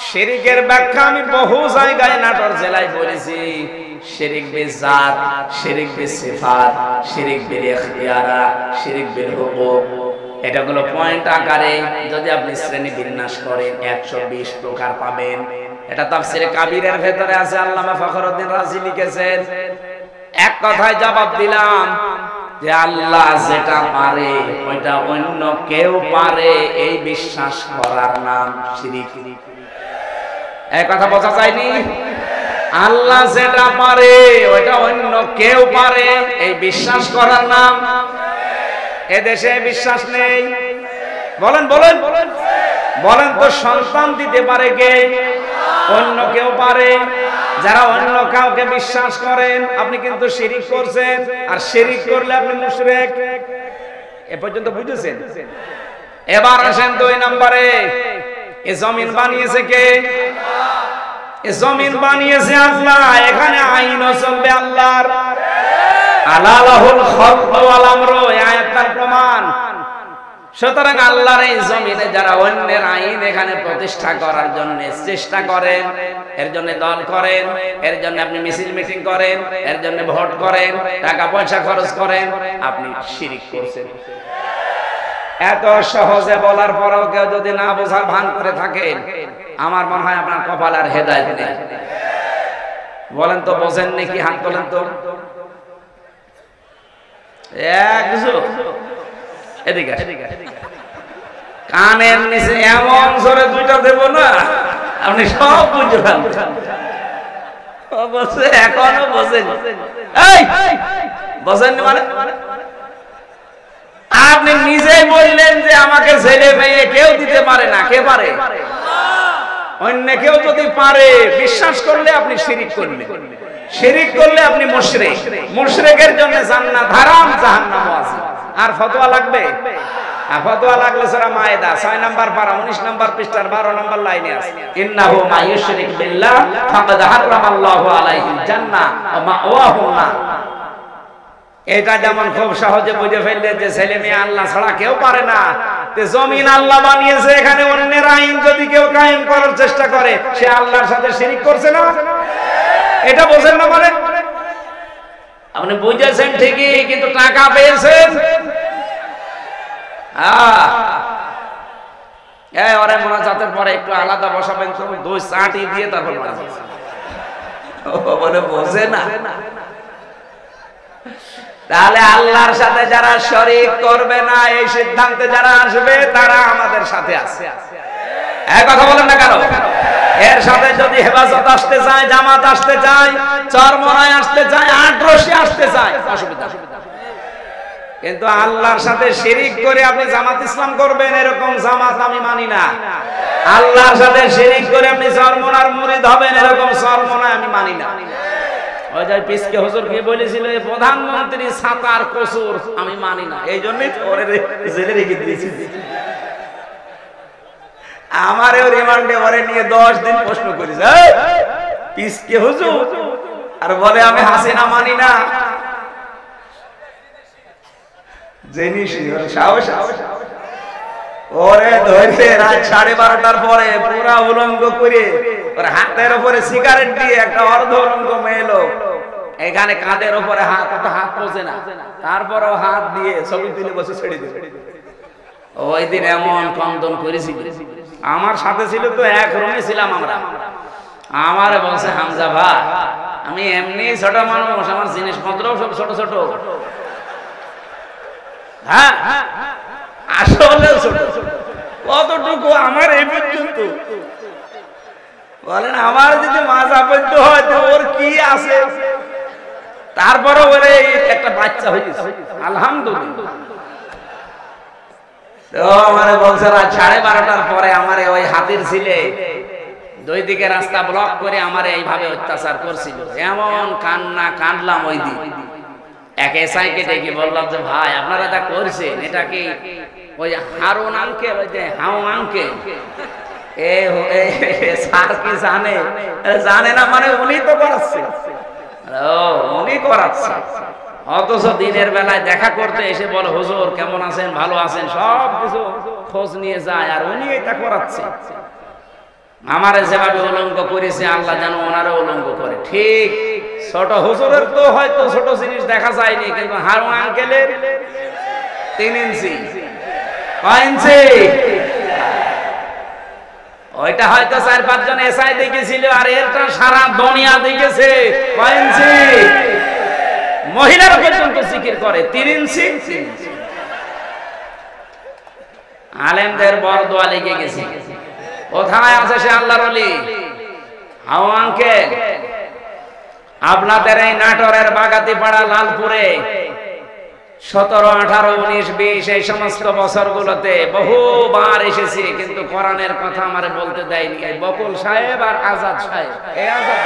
A: শিরকের ব্যাখ্যা আমি বহু জায়গায় নাটোর জেলায় বলেছি। শিরক বিজাত, শিরক বিসিফাত, শিরক বিল ইখতিয়ারা, শিরক বিল হুকুক, এটা হলো পয়েন্ট আকারে যদি আপনি শ্রেণী বিন্যাস করেন 120 প্রকার পাবেন। এটা তাফসীরে কাবীরের ভেতরে আছে, আল্লামা ফখরুদ্দিন রাজি লিখেছেন। এক কথায় জবাব দিলাম যে আল্লাহ যেটা পারে ওইটা অন্য কেউ পারে, এই বিশ্বাস করার নাম শিরক। এই কথা বোঝা যায়নি? আল্লাহ যেটা পারে ওইটা অন্য কেউ পারে, এই বিশ্বাস করার নাম। এদেশে বিশ্বাস নেই। বলেন বলেন বলেন তো, সন্তান দিতে পারে কে? অন্য কেউ পারে। যারা অন্য কাউকে বিশ্বাস করেন আপনি কিন্তু শিরক করছেন, আর শিরক করলে আপনি মুশরিক। এ পর্যন্ত বুঝেছেন? এবার আসেন 2 নম্বরে, এই জমিন বানিয়েছে কে? এই জমিন বানিয়েছে আল্লাহ। এখানে আইনও চলবে আল্লাহর। আলা লাহুল খালকু ওয়াল আমরু, এই আয়াতটার প্রমাণ। সুতরাং আল্লাহর এই জমিনে যারা অন্যের আইন এখানে প্রতিষ্ঠা করার জন্য চেষ্টা করেন, এর জন্য দল করেন, এর জন্য আপনি মিছিল মিটিং করেন, এর জন্য ভোট করেন, টাকা পয়সা খরচ করেন, আপনি শিরক করছেন। এত সহজে বলার পরেও কেউ যদি না বোঝার ভান করে থাকেন, আমার মনে হয় আপনার কপাল আর হেদায়েত নেই। বলেন তো, বোঝেন নাকি? হাত তোলেন তো। এদিকে কানের নিচে এমন জোরে 2টা দেব না, আপনি সব বুঝবেন। এখনো বোঝেন? বোঝেন মানে আপনি নিজেই বললেন যে আমাকে ছেলে মেয়ে কেউ দিতে পারে না। কে পারে? অন্য কেউ যদি পারে, বিশ্বাস করলে আপনি শিরক করলেন। শিরক করলে আপনি মুশরিক। মুশরিকের জন্য জান্নাত হারাম, জাহান্নাম ওয়াজিব। আর ফতোয়া লাগবে? আর ফতোয়া লাগলে সূরা মায়েদা 6 নাম্বার পারা 19 নাম্বার পৃষ্ঠার 12 নাম্বার লাইনে আছে, ইন্নাহু মা ইউশরিক বিল্লাহ ফাকাদ হারামাল্লাহু আলাইহিল জান্নাহ ওয়া মাওয়াহুন নার। এটা যেমন খুব সহজে বুঝে ফেললে যে ছেলে মেয়ে আল্লাহ ছাড়া কেউ পারে না, তে জমিন আল্লাহ বানিয়েছে, এখানে অন্যের আইন যদি কেউ কায়েম করার চেষ্টা করে সে আল্লাহর সাথে শিরক করছে না? এটা বোঝেন না? মানে আপনি বুঝেছেন ঠিকই, কিন্তু টাকা পেয়েছেন। ওরে মোনাজাতের পরে একটু আলাদা বসাবেন তো, 2 চাটি দিয়ে তারপর বলে বোঝে না। তাহলে আল্লাহর সাথে যারা শরীক করবে না, এই সিদ্ধান্তে যারা আসবে তারা আমাদের সাথে আছে। এক কথা বলেন না কেন? এর সাথে যদি হেফাজত আসতে চায়, জামাত আসতে চায়, চরমরায় আসতে চায়, আটরশি আসতে চায়, অসুবিধা। কিন্তু আল্লাহর সাথে শিরক করে আপনি জামাত ইসলাম করবেন, এরকম জামাত আমি মানি না। আল্লাহর সাথে শিরক করে আপনি চরমনার মুরিদ হবেন, এরকম চরমনা আমি মানি না। ওই যে পিসকে হুজুর কি বলেছিল, প্রধানমন্ত্রী ছাতার কসুর আমি মানি না, এই জন্যই ওরে জেলে রেখে দিয়েছি। আমারও রিমান্ডে ওরে নিয়ে 10 দিন প্রশ্ন করেছে, পিসকে হুজুর, আর বলে আমি হাসিনা মানি না। জিনিস সাহস ওরে ধরে রাত 12:30টার পরে পুরা উলঙ্গ করে ওর হাতের উপরে সিগারেট দিয়ে একটা অর্ধ উলঙ্গ মেয়ে লোক এখানে কাঁধের উপরে হাত পোষে না, তারপরও হাত দিয়ে ছবি তুলে বসে ছেড়ে দিবে। ওই দিন এমন কন্দন করেছি, আমার সাথে ছিল তো, এক রুমে ছিলাম আমরা। আমারে বলছে, হামজা ভাই আমি এমনি ছোট মানুষ, আমার জিনিসপত্র সব ছোট ছোট। হ্যাঁ আসলে ছোট, কতটুকু আমার এই পর্যন্ত। বলেন আমার যদি মাজা পর্যন্ত হয় তো ওর কি আছে? তারপরে ওরে একটা বাচ্চা হয়েছে, আলহামদুলিল্লাহ। তো আমারে বলছে রাত 12:30টার পরে আমারে ওই হাতির ছিলে 2 দিকে রাস্তা ব্লক করে আমারে এইভাবে অত্যাচার করছিল। এমন কান্না কাঁদলাম ওই দিন। এক এসআইকে ডেকে বললাম যে ভাই আপনারা এটা করছেন, এটা কি ওই হারুন আঙ্কেল, ওই যে হাউন আঙ্কেল স্যার কি জানে? জানে না মানে উনি তো করাচ্ছে। উনি করাচ্ছে, অথচ দিনের বেলায় দেখা করতে এসে বলে হুজুর কেমন আছেন, ভালো আছেন, সব কিছু খোঁজ নিয়ে যায়, আর উনি এটা করাচ্ছে। আমারে যেভাবে উলঙ্গ করেছে আল্লাহ যেন ওনারও উলঙ্গ করে। ঠিক ছোট হুজুরের তো হয়তো ছোট জিনিস দেখা যায়নি, কিন্তু হারুন আঙ্কেলের 3 ইঞ্চি। কয় ইঞ্চি? ওইটা হয়তো 4-5 জন এসআই দেখেছিল, আর এরটা সারা দুনিয়া দেখেছে। কয় ইঞ্চি? মহিলারা পর্যন্ত জিকির করে 3 ইঞ্চি। আলেমদের বরদোয়া লেগে গেছে। কোথায় আছে সে আল্লাহর ওলি? হাও আঙ্কেল, আপনাদের এই নাটোরের বাগাতিপাড়া, লালপুরে 17, 18, 19, 20 এই সমস্ত বছরগুলোতে বহুবার এসেছি, কিন্তু কোরআনের কথা আমারে বলতে দেয়নি। এই বকুল সাহেব আর আজাদ সাহেব, এই আজাদ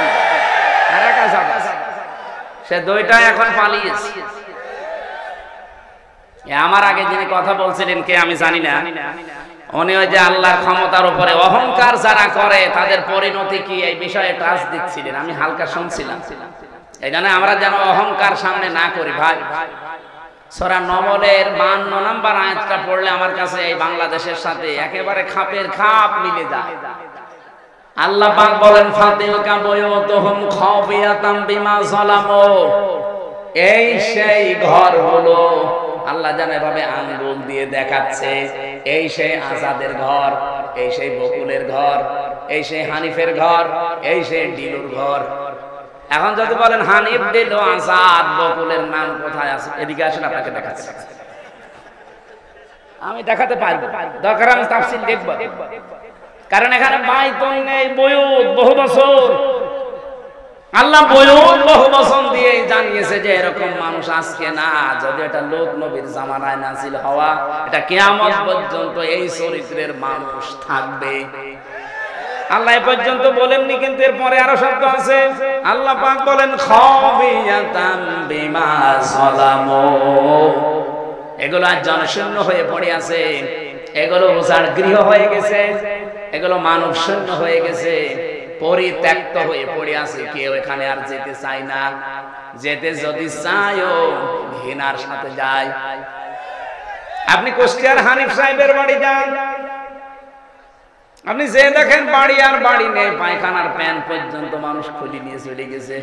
A: আর এক আজাদ, সে দুইটা এখন পালিয়েছে। আমার আগে যিনি কথা বলছিলেন কে আমি জানি না, উনি ওই যে আল্লাহর ক্ষমতার উপরে অহংকার যারা করে তাদের পরিণতি কি এই বিষয়ে টাচ দিচ্ছিলেন, আমি হালকা শুনছিলাম। এই জন্য আমরা যেন অহংকার সামনে না করি ভাই। সূরা নমলের 52 নম্বর আয়াতটা পড়লে আমার কাছে এই বাংলাদেশের সাথে একেবারে খাপের খাপ মিলে যায়। আল্লাহ পাক বলেন, ফাতিলকা বুয়ুতুহুম খাবিয়াতাম বিমা যালামু, এই সেই ঘরগুলো, আল্লাহ যেন এভাবে আঙ্গুল দিয়ে দেখাচ্ছে, এই সেই আজাদের ঘর, এই সেই বকুলের ঘর, এই সেই হানিফের ঘর, এই সেই ডিলুর ঘর। এখন যদি বলেন হানিফ, ডিলু, আজাদ, বকুলের নাম কোথায় আছে, এদিকে আসেন আপনাকে দেখাচ্ছি। আমি দেখাতে পারবো, দরকার আমি তাফসীর দেখব, কারণ এখানে বাইতুন নেই, বুয়ুত বহু বছর। আল্লাহ বয়ুত বহু বচন দিয়ে জানিয়েছে যে এরকম মানুষ আজকে না, যদি এটা লোক নবীর জামানায় নাজিল হওয়া, এটা কিয়ামত পর্যন্ত এই চরিত্রের মানুষ থাকবে। আল্লাহ এ পর্যন্ত বলেননি, কিন্তু এর পরে আরো শব্দ আছে। আল্লাহ পাক বলেন, খাবিয়াতাম বিমা যালামু, এগুলো আজ জনশূন্য হয়ে পড়ে আছে, এগুলো উজাড় গৃহ হয়ে গেছে, এগুলো মানব শূন্য হয়ে গেছে, পরিত্যক্ত হয়ে পড়ে আছে। কেউ এখানে আর যেতে চায় না, যেতে যদি চায়ও ঘৃণার সাথে যায়। আপনি কুষ্টিয়ার হানিফ সাহেবের বাড়ি যান, আপনি যে দেখেন বাড়ি আর বাড়ি নেই, পায়খানার প্যান পর্যন্ত মানুষ খুলে নিয়ে চলে গেছে।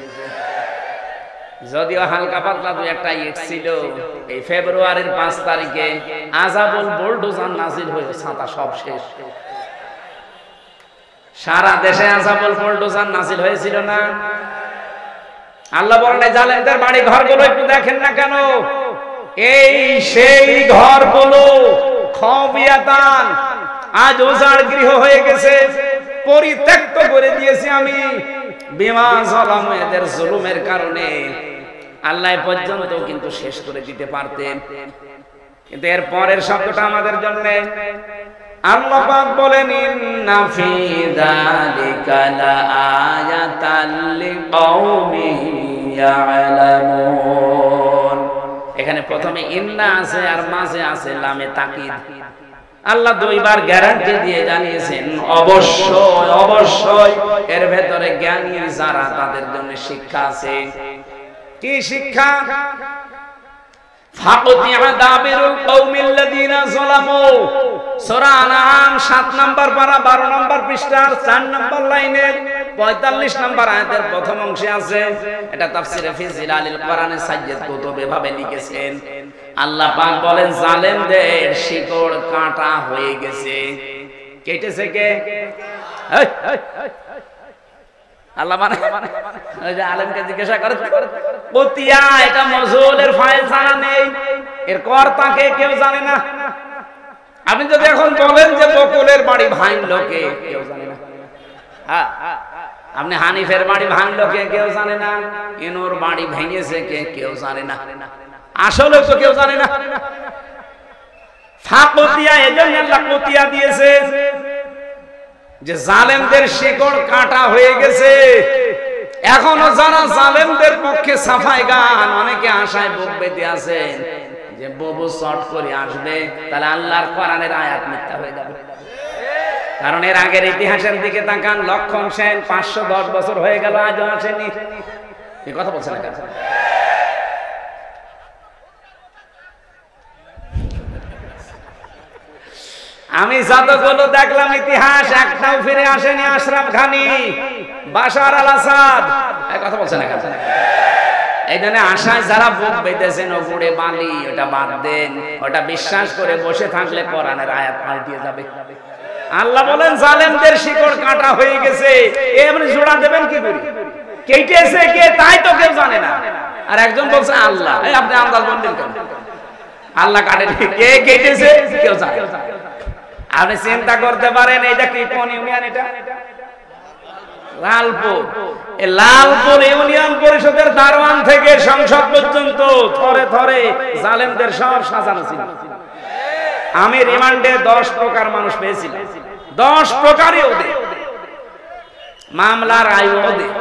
A: যদিও হালকা পাতলা দু একটা ইট ছিল, এই ফেব্রুয়ারির 5 তারিখে আযাবুল বুলডোজার নাজিল হয়ে ছাতা সব শেষ। সারা দেশে আযাবুল বুলডোজার নাজিল হয়েছিল না? আল্লাহ বলেন, জালেমদের বাড়ি ঘরগুলো একটু দেখেন না কেন, এই সেই ঘরগুলো খাবিয়াতান, আজ উজাড় গৃহ হয়ে গেছে, পরিত্যক্ত করে দিয়েছি আমি, বিমা যালামু, এদের জুলুমের কারণে। আল্লাহ পর্যন্ত কিন্তু শেষ করে দিতে পারতেন, কিন্তু এর পরের শব্দটা আমাদের জন্য। আল্লাহ পাক বলেন, ইন্না ফি যালিকা লাআয়াতাল লিকাউমিন ইয়ালামুন। এখানে প্রথমে ইন্না আছে আর মাঝে আছে লামে তাকিদ। আল্লাহ দুইবার গ্যারান্টি দিয়ে জানিয়েছেন, অবশ্যই অবশ্যই এর ভেতরে জ্ঞানী যারা, তাদের জন্য শিক্ষা আছে। কি শিক্ষা? ফাকুতিয়া দাবিরুল কওমিল্লাযিনা যালামু, সূরা আনআম 7 নম্বর পারা 12 নম্বর পৃষ্ঠার 4 নম্বর লাইনের 45 নম্বর আয়াতের প্রথম অংশে আছে। এটা তাফসীরে ফি জিলালিল কোরআনে সাইয়্যিদ কুতুব এভাবে লিখেছেন। আল্লাহ পাক বলেন, জালেমদের শিকড় কাটা হয়ে গেছে। কেটেছে কে? আল্লাহ মানে ওই যে আলেমকে জিজ্ঞাসা করে, কুতিয়া, এটা মজহুলের ফাইল জানা নেই, এর কর্তা কে কেউ জানে না। আপনি যদি এখন বলেন যে বকুলের বাড়ি ভাঙলো কে, কেউ জানে না। হ্যাঁ, আপনি হানিফের বাড়ি ভাঙলো কে, কেউ জানে না। ইনুর বাড়ি ভেঙেছে কে, কেউ জানে না। আসলে তো কেউ জানে না। ফাকুতিয়া, এজন্য আল্লাহ কুতিয়া দিয়েছে যে জালেমদের শিকড় কাটা হয়ে গেছে। এখনো যারা জালেমদের পক্ষে সাফাই গান, অনেকে আশায় বুক বেঁধে আছে যে ববু শর্ট করে আসবে, তাহলে আল্লাহর কোরআনের আয়াত মিথ্যা হয়ে যাবে। কারণ এর আগের ইতিহাসের দিকে তাকান, লক্ষণ সেন 510 বছর হয়ে গেল, আজও আসেনি। এই কথা বলছেন না? আমি যতগুলো দেখলাম ইতিহাস একটাও ফিরে আসেনি আশরাফ ঘানি, বাশার আল আসাদ, এই কথা বলছেন না? এই জন্য আশায় যারা বুক বেঁধেছেন ওগুড়ে বালি, ওটা বাদ দেন। ওটা বিশ্বাস করে বসে থাকলে কোরআনের আয়াত পাল্টিয়ে যাবে। আল্লাহ বলেন জালেমদের শিকড় কাটা হয়ে গেছে, এমনি জোড়া দেবেন কি করে? কেটেছে কে তাই তো কেউ জানে না। আর একজন বলছে আল্লাহ, এই আপনি আন্দাজ বললেন কেন? আল্লাহ কাটেনি, কে কেটেছে কেউ জানে। আপনি চিন্তা করতে পারেন এটা কি কোন ইউনিয়ন? এটা লালপুর। এই লালপুর ইউনিয়ন পরিষদের দারোয়ান থেকে সংসদ পর্যন্ত থরে থরে জালেমদের সব সাজানো ছিল। আমি রিমান্ডে 10 প্রকার মানুষ পেয়েছিলাম। 10 প্রকারই ওদের মামলার আয়ু, ওদের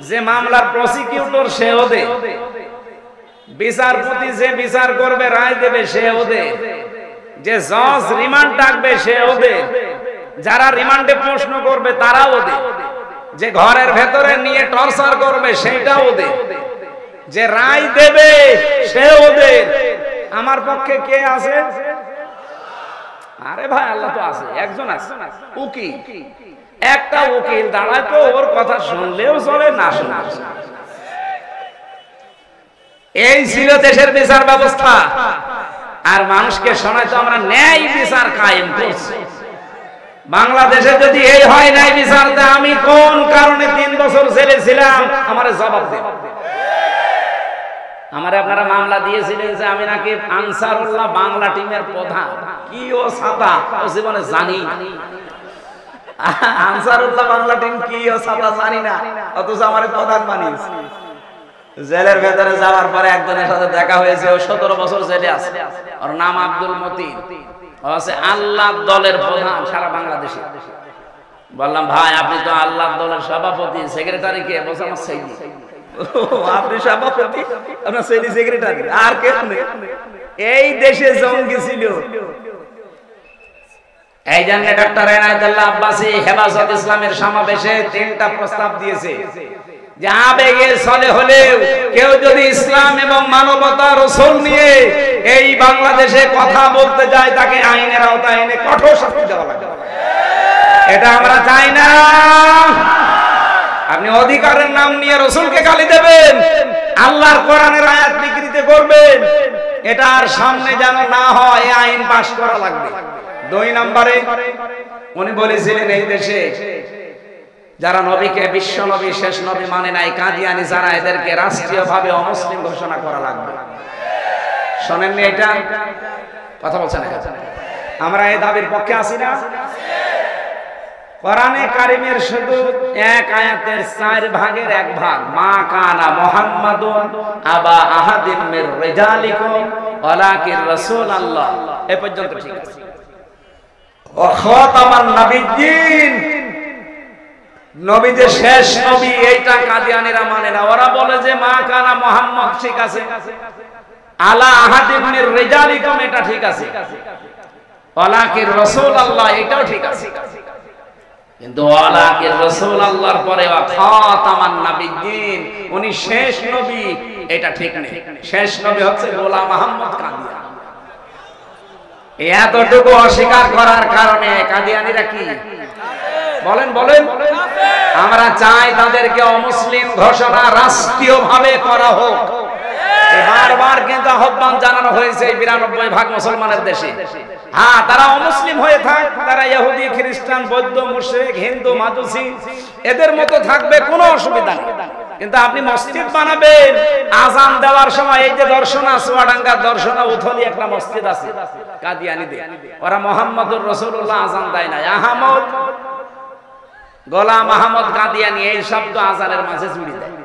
A: যে মামলার প্রসিকিউটর সে ওদের, বিচারপতি যে বিচার করবে রায় দেবে সে ওদের, যে জজ রিমান্ড ডাকবে সে ওদের, যারা রিমান্ডে প্রশ্ন করবে তারা ওদের, যে ঘরের ভেতরে নিয়ে টর্চার করবে সেটা ওদের, যে রায় দেবে সে ওদের। আমার পক্ষে কে আছে? আরে ভাই আল্লাহ তো আছে, একজন আছে, উকিল। একটা উকিল দাঁড়ায় তো ওর কথা শুনলেও চলে, না শুনলে। এই ছিল দেশের বিচার ব্যবস্থা। আর মানুষকে শোনায় তো আমরা ন্যায় বিচার কায়েম করছি। বাংলাদেশে যদি এই হয় ন্যায় বিচার, আমি কোন কারণে 3 বছর জেলে ছিলাম আমার জবাব দেব। আমারে আপনারা মামলা দিয়েছিলেন যে আমি নাকি আনসারুল্লাহ বাংলা টিমের প্রধান। কি ও ছাতা ও জীবনে জানি আনসারুল্লাহ বাংলা টিম কি ও ছাতা জানি না, অথচ আমারে প্রধান বানিয়েছে। জেলের ভেতরে যাওয়ার পরে একজনের সাথে দেখা হয়েছে, ও 17 বছর জেলে আছে। ওর নাম আব্দুল মতিন, ও আছে আল্লাহ দলের প্রধান সারা বাংলাদেশে। বললাম ভাই আপনি তো আল্লাহ দলের সভাপতি, সেক্রেটারি কে? বলছে আমার সেইদি। আপনি সভাপতি, আপনার সেইদি সেক্রেটারি, আর কে? এই দেশে জঙ্গি ছিল। এই জন্য ডক্টর এনায়েতুল্লাহ আব্বাসী হেফাজত ইসলামের সমাবেশে 3টা প্রস্তাব দিয়েছে যে আবেগে চলে হলেও কেউ যদি ইসলাম এবং মানবতা রাসূল নিয়ে এই বাংলাদেশে কথা বলতে যায় তাকে আইনের আওতায় এনে কঠোর শাস্তি দেওয়া লাগবে। এটা আমরা চাই না। আপনি অধিকারের নাম নিয়ে রাসূলকে গালি দেবেন, আল্লাহর কোরআনের আয়াত বিকৃতি করবেন, এটা আর সামনে যেন না হয় এই আইন পাস করা লাগবে। 2 নম্বরে উনি বলেছিলেন এই দেশে যারা নবীকে বিশ্ব নবী শেষ নবী মানে নাই, কাদিয়ানি যারা, এদেরকে রাষ্ট্রীয়ভাবে অমুসলিম ঘোষণা করা লাগবে। শোনেননি এটা? কথা বলছেন না? আমরা এই দাবির পক্ষে আছি না? কোরআনে কারিমের শুধু এক আয়াতের 4 ভাগের 1 ভাগ, মা কানা মুহাম্মাদুন আবা আহাদিন মির রিজালিকুম ওয়ালাকিন রাসূলুল্লাহ, এই পর্যন্ত ঠিক আছে। ও খাতামান নবিয়্যিন, নবী যে শেষ নবী, এইটা কাদিয়ানীরা মানে না। ওরা বলে যে মা কানা মুহাম্মদ ঠিক আছে, আলা আহাদিন মির রিজালিকুম এটা ঠিক আছে, ওয়ালাকিন রাসূলুল্লাহ এটাও ঠিক আছে। কিন্তু ওয়ালাকিন রাসূলুল্লাহর পরে ওয়া খাতামান নবিয়্যিন, উনি শেষ নবী, এটা ঠিক নেই। শেষ নবী হচ্ছে গোলাম মুহাম্মদ কাদিয়ানী। এতটুকু অস্বীকার করার কারণে কাদিয়ানীরা কি বলেন? বলেন আমরা চাই তাদেরকে অমুসলিম ঘোষণা রাষ্ট্রীয়ভাবে করা হোক। বারবার কিন্তু আহ্বান জানানো হয়েছে 92% মুসলমানের দেশে। হ্যাঁ, তারা অমুসলিম হয়ে থাক, তারা ইহুদি, খ্রিস্টান, বৌদ্ধ, মুশরিক, হিন্দু, মাজুসি এদের মতো থাকবে, কোনো অসুবিধা নেই। কিন্তু আপনি মসজিদ বানাবেন, আজান দেওয়ার সময় এই যে দর্শনা চুয়াডাঙ্গার দর্শনা উথলি একটা মসজিদ আছে কাদিয়ানীদের, ওরা মুহাম্মদুর রাসূলুল্লাহ আজান দেয় না, আহমদ গোলাম আহমদ কাদিয়ানী এই শব্দ আজানের মাঝে জুড়ে দেয়।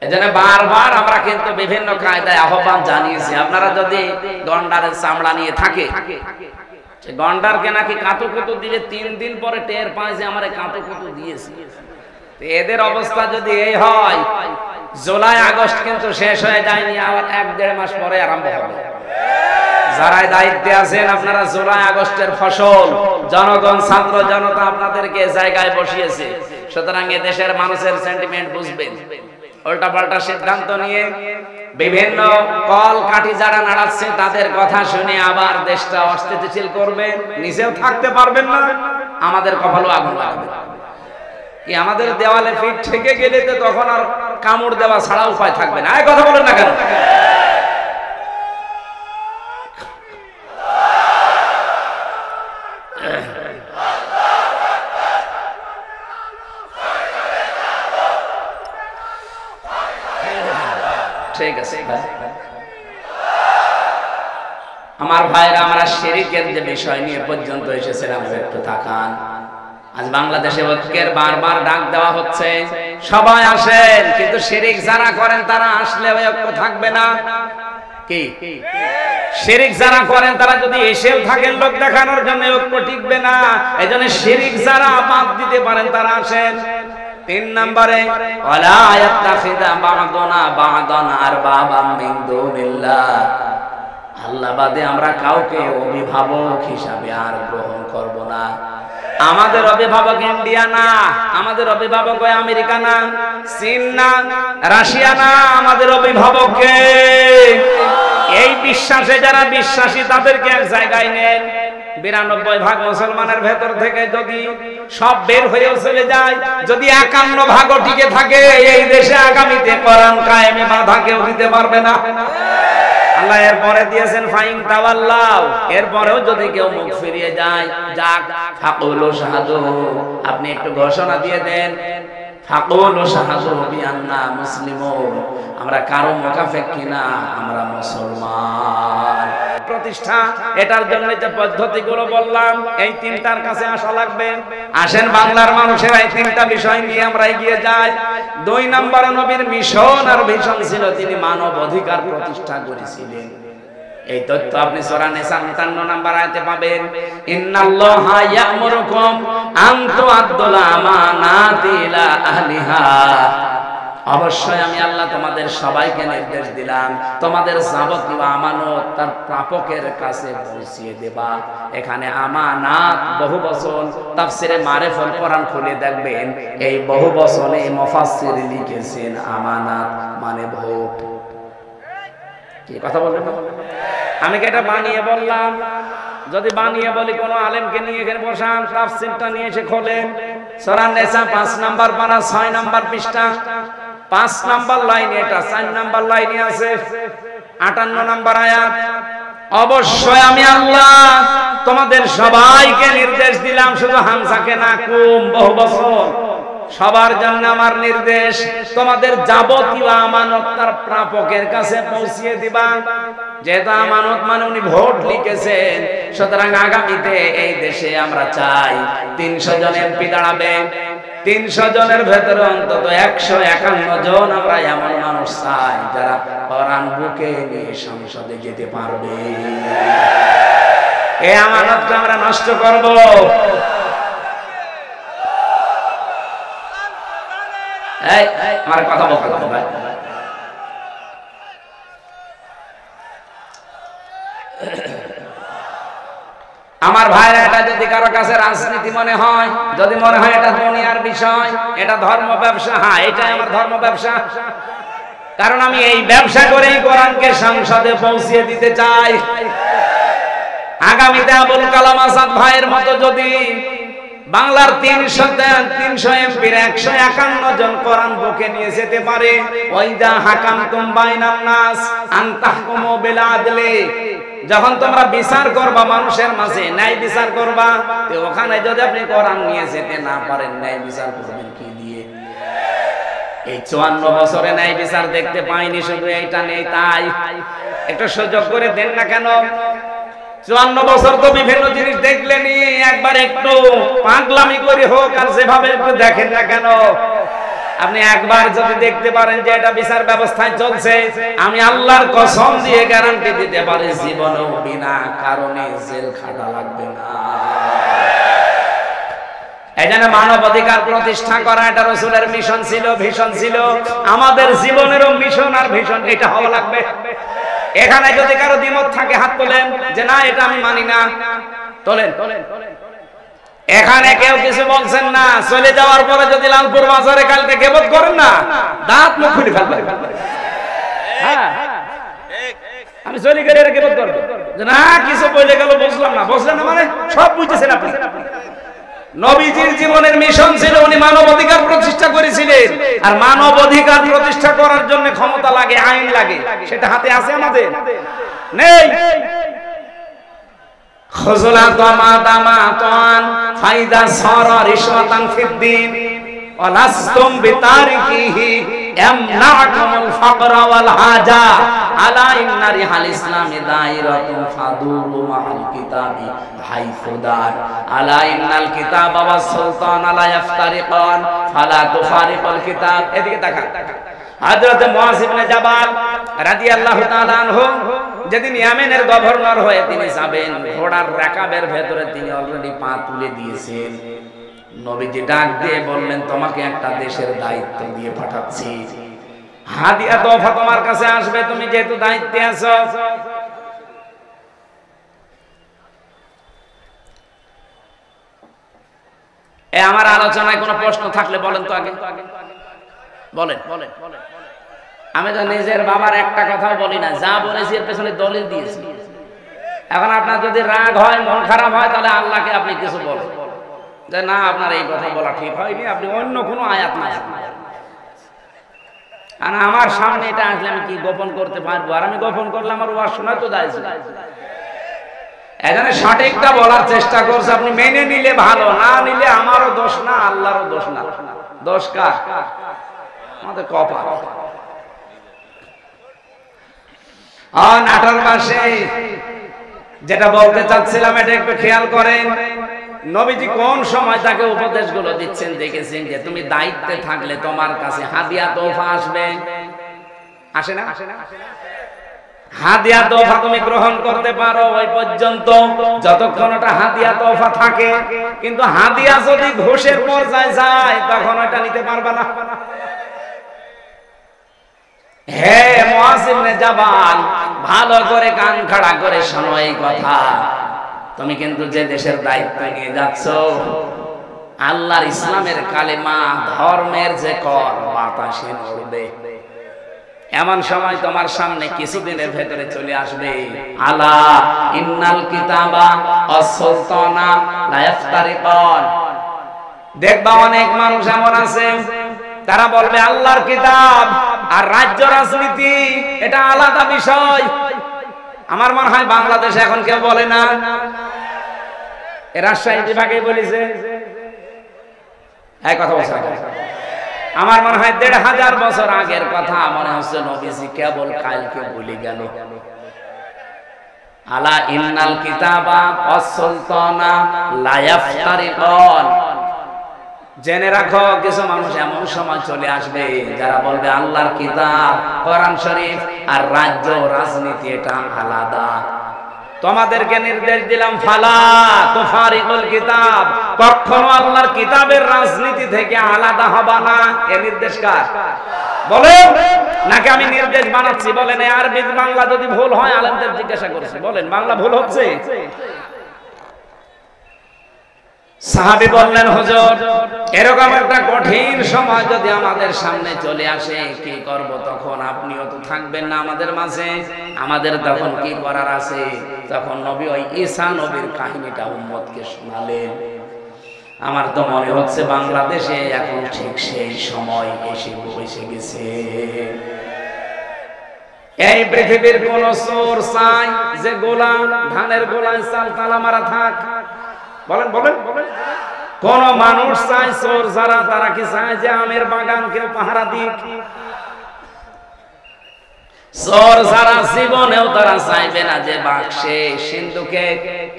A: এজন্য বারবার আমরা কিন্তু বিভিন্ন কায়দায় আহ্বান জানিয়েছি, আপনারা যদি গন্ডারের চামড়া নিয়ে থাকে, গন্ডারকে নাকি কাঁতুকুতু দিলে 3 দিন পরে টের পায় যে আমার কাঁতুকুতু দিয়েছে। এদের অবস্থা যদি এই হয়, জুলাই আগস্ট কিন্তু শেষ হয়ে যায়নি, আবার 1-1.5 মাস পরে আরম্ভ হবে। যারা দায়িত্বে আছেন আপনারা জুলাই আগস্টের ফসল, জনগণ, ছাত্র জনতা আপনাদেরকে জায়গায় বসিয়েছে। সুতরাং এ দেশের মানুষের সেন্টিমেন্ট বুঝবেন। উল্টাপাল্টা সিদ্ধান্ত নিয়ে বিভিন্ন কল কাঠি যারা নাড়াচ্ছে তাদের কথা শুনে আবার দেশটা অস্থিতিশীল করবে, নিজেও থাকতে পারবেন না, আমাদের কপালও আগুন লাগাবে। কি আমাদের দেওয়ালে পিঠ থেকে গেলে তো তখন আর কামড় দেওয়া ছাড়া উপায় থাকবে না। এই কথা বলেন না কেন? ঠিক আছে আমার ভাইরা, আমরা শিরকের যে বিষয় নিয়ে পর্যন্ত এসেছিলাম একটু তাকান। আজ বাংলাদেশে ঐক্যের বারবার ডাক দেওয়া হচ্ছে, সবাই আসেন, কিন্তু শিরক যারা করেন তারা আসলে ঐক্য থাকবে না। কি শিরক যারা করেন তারা যদি এসেও থাকেন লোক দেখানোর জন্য, ঐক্য টিকবে না। এজন্য শিরক যারা বাদ দিতে পারেন তারা আসেন। 3 নম্বরে ওয়ালা ইয়াত্তাখিযা বা'দুনা বা'দান আরবাবাম মিন দুনিল্লাহ, আল্লাহ বাদে আমরা কাউকে অভিভাবক হিসাবে আর গ্রহণ করব না। আমাদের অভিভাবক ইন্ডিয়া না, আমাদের অভিভাবক আমেরিকা না, চীন না, রাশিয়া না, আমাদের অভিভাবক কে? এই বিশ্বাসে যারা বিশ্বাসী তাদেরকে এক জায়গায় নেন। 92% মুসলমানের ভেতর থেকে যদি সব বের হয়েও চলে যায়, যদি 51% টিকে থাকে, এই দেশে আগামীতে কোরআন কায়েমে বাধা কেউ দিতে পারবে না। আল্লাহ এরপরে দিয়েছেন ফাইন তাওয়াল্লাও, এরপরেও যদি কেউ মুখ ফিরিয়ে যায়, যাক ফাকুলু শাহাদু, আপনি একটু ঘোষণা দিয়ে দেন, ফাকুলু শাহাদু বিআন্না মুসলিমুন, আমরা কারো মুখাফেক কিনা, আমরা মুসলমান। প্রতিষ্ঠা এটার জন্য যে পদ্ধতিগুলো বললাম, এই 3টার কাছে আসা লাগবে। আসেন বাংলার মানুষের এই 3টা বিষয় নিয়ে আমরা এগিয়ে যাই। 2 নম্বরে নবীর মিশন আর ভিশন ছিল, তিনি মানব অধিকার প্রতিষ্ঠা করেছিলেন। এই তথ্য আপনি সূরা নিসা 55 নম্বর আয়াতে পাবেন। ইন্নাল্লাহা ইয়া'মুরুকুম আন তু'আদ্দুল আমানাতি ইলা আহলিহা, অবশ্যই আমি আল্লাহ তোমাদের সবাইকে নির্দেশ দিলাম তোমাদের যাবতীয় আমানত তার প্রাপকের কাছে পৌঁছিয়ে দেবা। এখানে আমানাত বহু বচন, তাফসিরে মারিফুল কোরআন খুলে দেখবেন এই বহু বচনে মুফাসসির লিখেছেন আমানাত মানে ভোট। কি কথা বলবেন? আমি কি এটা বানিয়ে বললাম? যদি বানিয়ে বলি কোন আলেমকে নিয়ে এখানে বসান, তাফসিরটা নিয়ে এসে খোলেন, সূরা নিসা 5 নম্বর পারা 6 নম্বর পৃষ্ঠা 5 নম্বর লাইনে, এটা 4 নম্বর লাইনে আছে 58 নম্বর আয়াত। অবশ্যই আমি আল্লাহ তোমাদের সবাইকে নির্দেশ দিলাম, শুধু হামজাকে না, কুম বহু বছর সবার জন্য আমার নির্দেশ, তোমাদের যাবতীয় আমানত তার প্রাপকের কাছে পৌঁছিয়ে দিবা। যেহেতু আমানত মানে উনি ভোট লিখেছেন, সুতরাং আগামীতে এই দেশে আমরা চাই 300 জন এমপি দাঁড়াবে। 300 জনের ভেতরে অন্তত 151 জন আমরা এমন মানুষ চাই যারা কোরআন বুকে নিয়ে সংসদে যেতে পারবে। এই আমানতকে আমরা নষ্ট করব? এই আমার কথা বলতে হবে ভাই। আমার ভাইরা, এটা যদি কারো কাছে রাজনীতি মনে হয়, যদি মনে হয় এটা দুনিয়ার বিষয়, এটা ধর্ম ব্যবসা, হ্যাঁ এটাই আমার ধর্ম ব্যবসা, কারণ আমি এই ব্যবসা করেই কোরআনকে সংসদে পৌঁছিয়ে দিতে চাই। আগামীতে আবুল কালাম আজাদ ভাইয়ের মতো যদি বাংলার 300 এমপির 151 জন কোরআন বুকে নিয়ে যেতে পারে, ওয়াইদা হাকামতুম বাইনান নাস আন তাহকুমু বিল আদলি, যখন তোমরা বিচার করবা মানুষের মাঝে, ন্যায় বিচার করবা, তো ওখানে যদি আপনি কোরআন নিয়ে যেতে না পারেন, ন্যায় বিচার করবেন কি দিয়ে? এই 54 বছরে ন্যায় বিচার দেখতে পাইনি, শুধু এইটা নেই তাই। একটু সুযোগ করে দেন না কেন? 54 বছর তো বিভিন্ন জিনিস দেখলেনি, একবার একটু পাগলামি করে হোক আর যেভাবে একটু দেখেন না কেন? আপনি একবার যদি দেখতে পারেন যে এটা বিচার ব্যবস্থায় চলছে, আমি আল্লাহর কসম দিয়ে গ্যারান্টি দিতে পারি জীবনেও বিনা কারণে জেল খাটা লাগবে না। এজন্য মানব অধিকার প্রতিষ্ঠা করা এটা রাসূলের মিশন ছিল, ভিশন ছিল। আমাদের জীবনেরও মিশন আর ভিশন এটা হওয়া লাগবে। এখানে যদি কারো দ্বিমত থাকে হাত তোলেন, যে না এটা আমি মানি না, তোলেন। এখানে কেউ কিছু বলছেন না, চলে যাওয়ার পরে যদি লালপুর বাজারে কালকে গিবত করেন না, দাঁত মুখ খুলে ফেলবেন। হ্যাঁ, আমি চলে গেলে এরা গিবত করবে না, কিছু বলে গেল বুঝলাম না, বুঝলেন না মানে সব বুঝতেছেন আপনি। নবীজির জীবনের মিশন ছিল উনি মানব অধিকার প্রতিষ্ঠা করেছিলেন, আর মানব অধিকার প্রতিষ্ঠা করার জন্য ক্ষমতা লাগে, আইন লাগে, সেটা হাতে আছে আমাদের নেই। খুজলাত মাদামাতান ফাইদা সারা রিশওয়াতান ফিদ্দিন ওয়ালাসতুম বিতারিকিহি ইয়ামনাকুমুল ফাকরা ওয়াল হাজা আলা ইন্না রিহাল ইসলামি দাইরাতুন ফাদুরু মাআল কিতাবি হাইফুদার আলা ইন্নাল কিতাবা ওয়াস সুলতান লা ইফতারিকান ফালা তুফারিকুল কিতাব। এদিকে তাকান। হযরত মুআয ইবনে জাবাল রাদিয়াল্লাহু তাআলা আনহু যেদিন ইয়েমেনের গভর্নর হয়ে তিনি যাবেন, ঘোড়ার রাকাবের ভেতরে তিনি অলরেডি পা তুলে দিয়েছেন। নবীজি ডাক দিয়ে বললেন, তোমাকে একটা দেশের দায়িত্ব দিয়ে পাঠাচ্ছি, হাদিয়া তোফা তোমার কাছে আসবে, তুমি যেহেতু দায়িত্বে আছো। আমার আলোচনায় কোনো প্রশ্ন থাকলে বলেন তো আগে বলেন। আমি তো নিজের বাবার একটা কথাও বলি না, যা বলেছি এর পেছনে দলিল দিয়েছি। এখন আপনার যদি রাগ হয়, মন খারাপ হয়, তাহলে আল্লাহকে আপনি কিছু বলেন যে না আপনার এই কথা বলা ঠিক হয়নি, আপনি অন্য কোনো আয়াত না। আর আমার সামনে এটা আসলে আমি কি গোপন করতে পারবো? আর আমি গোপন করলে আমার ওয়াজ শোনা তো দায়। এখানে সঠিকটা বলার চেষ্টা করছে, আপনি মেনে নিলে ভালো, না নিলে আমারও দোষ না, আল্লাহরও দোষ না। দোষ কার? আমাদের কপাল। নাটোর পাশে যেটা বলতে চাচ্ছিলাম এটা একটু খেয়াল করেন। নবীজি কোন সময় তাকে উপদেশগুলো দিচ্ছেন দেখেছেন যে তুমি দায়িত্বে থাকলে তোমার কাছে হাদিয়া তোফা আসবে, আসে না? হাদিয়া তোফা তুমি গ্রহণ করতে পারো ওই পর্যন্ত যতক্ষণ ওটা হাদিয়া তোফা থাকে, কিন্তু হাদিয়া যদি ঘোষের পর্যায়ে যায় তখন ওটা নিতে পারবে না। হে মুআয ইবনে জাবাল, ভালো করে কান খাড়া করে শোনো এই কথা। তুমি কিন্তু যে দেশের দায়িত্ব নিয়ে যাচ্ছ, আল্লাহর ইসলামের কালেমা, ধর্মের যে কর বাতাসে নড়বে। এমন সময় তোমার সামনে কিছুদিনের ভেতরে চলে আসবে, আলা ইন্নাল কিতাবা ওয়াস সুলতানা লা ইফতারিকান। দেখবা অনেক মানুষ এমন আছে, তারা বলবে আল্লাহর কিতাব আর রাজ্য রাজনীতি এটা আলাদা বিষয়। আমার মনে হয় বাংলাদেশে এখন কেউ বলে না, রাজশাহী বিভাগে বলেছে এই কথা বলছে। আমার মনে হয় ১৫০০ বছর আগের কথা, মনে হচ্ছে নবীজি কেবল কালকে বলে গেল। আলা ইন্নাল কিতাবা ওয়াস সুলতানা লা ইফতারিকান। জেনে রাখো, কিছু মানুষ এমন সময় চলে আসবে যারা বলবে আল্লাহর কিতাব, কোরআন শরীফ আর রাজ্য রাজনীতি এটা আলাদা। তোমাদেরকে নির্দেশ দিলাম ফালা তুফারিকুল কিতাব, কখনো আল্লাহর কিতাবের রাজনীতি থেকে আলাদা হবা না। এই নির্দেশ কার? বলেন, নাকি আমি নির্দেশ বানাচ্ছি? বলেন। এই আরবি বাংলা যদি ভুল হয় আলেমদের জিজ্ঞাসা করছে, বলেন বাংলা ভুল হচ্ছে? সাহাবী বললেন, হুজুর এরকম একটা কঠিন সময় যদি আমাদের সামনে চলে আসে কি করব? তখন আপনিও তো থাকবেন না আমাদের মাঝে, আমাদের তখন কি করার আছে? তখন নবী ওই ঈসা নবীর কাহিনীটা উম্মতকে শোনালেন। আমার তো মনে হচ্ছে বাংলাদেশে এখন ঠিক সেই সময় এসে গেছে। এই পৃথিবীর কোন চোর চাই যে গোলা ধানের গোলায় চাল তালা মারা থাক? বলেন বলেন। কোন মানুষ চায় চোর যারা, তারা কি চায় যে আমের বাগান কেউ পাহারা দিক? চোর যারা জীবনেও তারা চাইবে না যে বাক্সে সিন্ধুকে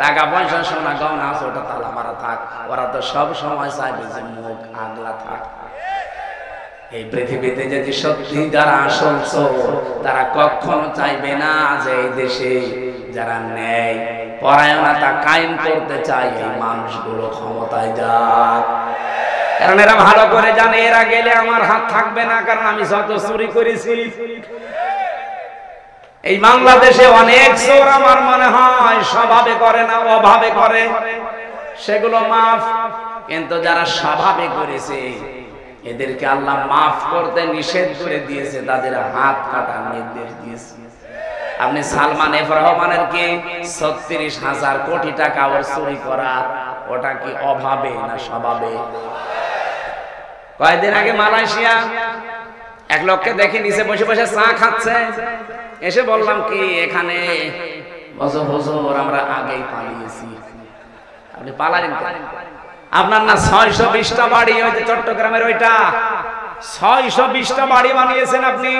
A: টাকা পয়সা সোনা গয়না আছে ওটা তালা মারা থাক। ওরা তো সব সময় চাইবে যে মুখ আগলা থাক। এই পৃথিবীতে যদি সত্যি যারা আসল চোর, তারা কখনো চাইবে না যে এই দেশে যারা ন্যায় পরায়ণতা কায়েম করতে চায় এই মানুষগুলো ক্ষমতায় যাক। কারণ এরা ভালো করে জানে এরা গেলে আমার হাত থাকবে না, কারণ আমি যত চুরি করেছি। এই বাংলাদেশে অনেক চোর আমার মনে হয় স্বভাবে করে না, অভাবে করে। সেগুলো মাফ। কিন্তু যারা স্বভাবে করেছে এদেরকে আল্লাহ মাফ করতে নিষেধ করে দিয়েছে, তাদের হাত কাটার নির্দেশ দিয়েছে। আপনি সালমান এফ রহমানের কি ৩৬,০০০ কোটি টাকা ওর চুরি করা, ওটা কি অভাবে না স্বভাবে? কয়েকদিন আগে মালয়েশিয়া এক লোককে দেখে নিচে বসে বসে চা খাচ্ছে, এসে বললাম কি এখানে হুজুর আমরা আগেই পালিয়েছি। আপনি পালালেন কেন? আপনার না ৬২০টা বাড়ি, ওই যে চট্টগ্রামের ওইটা ৬২০টা বাড়ি বানিয়েছেন আপনি।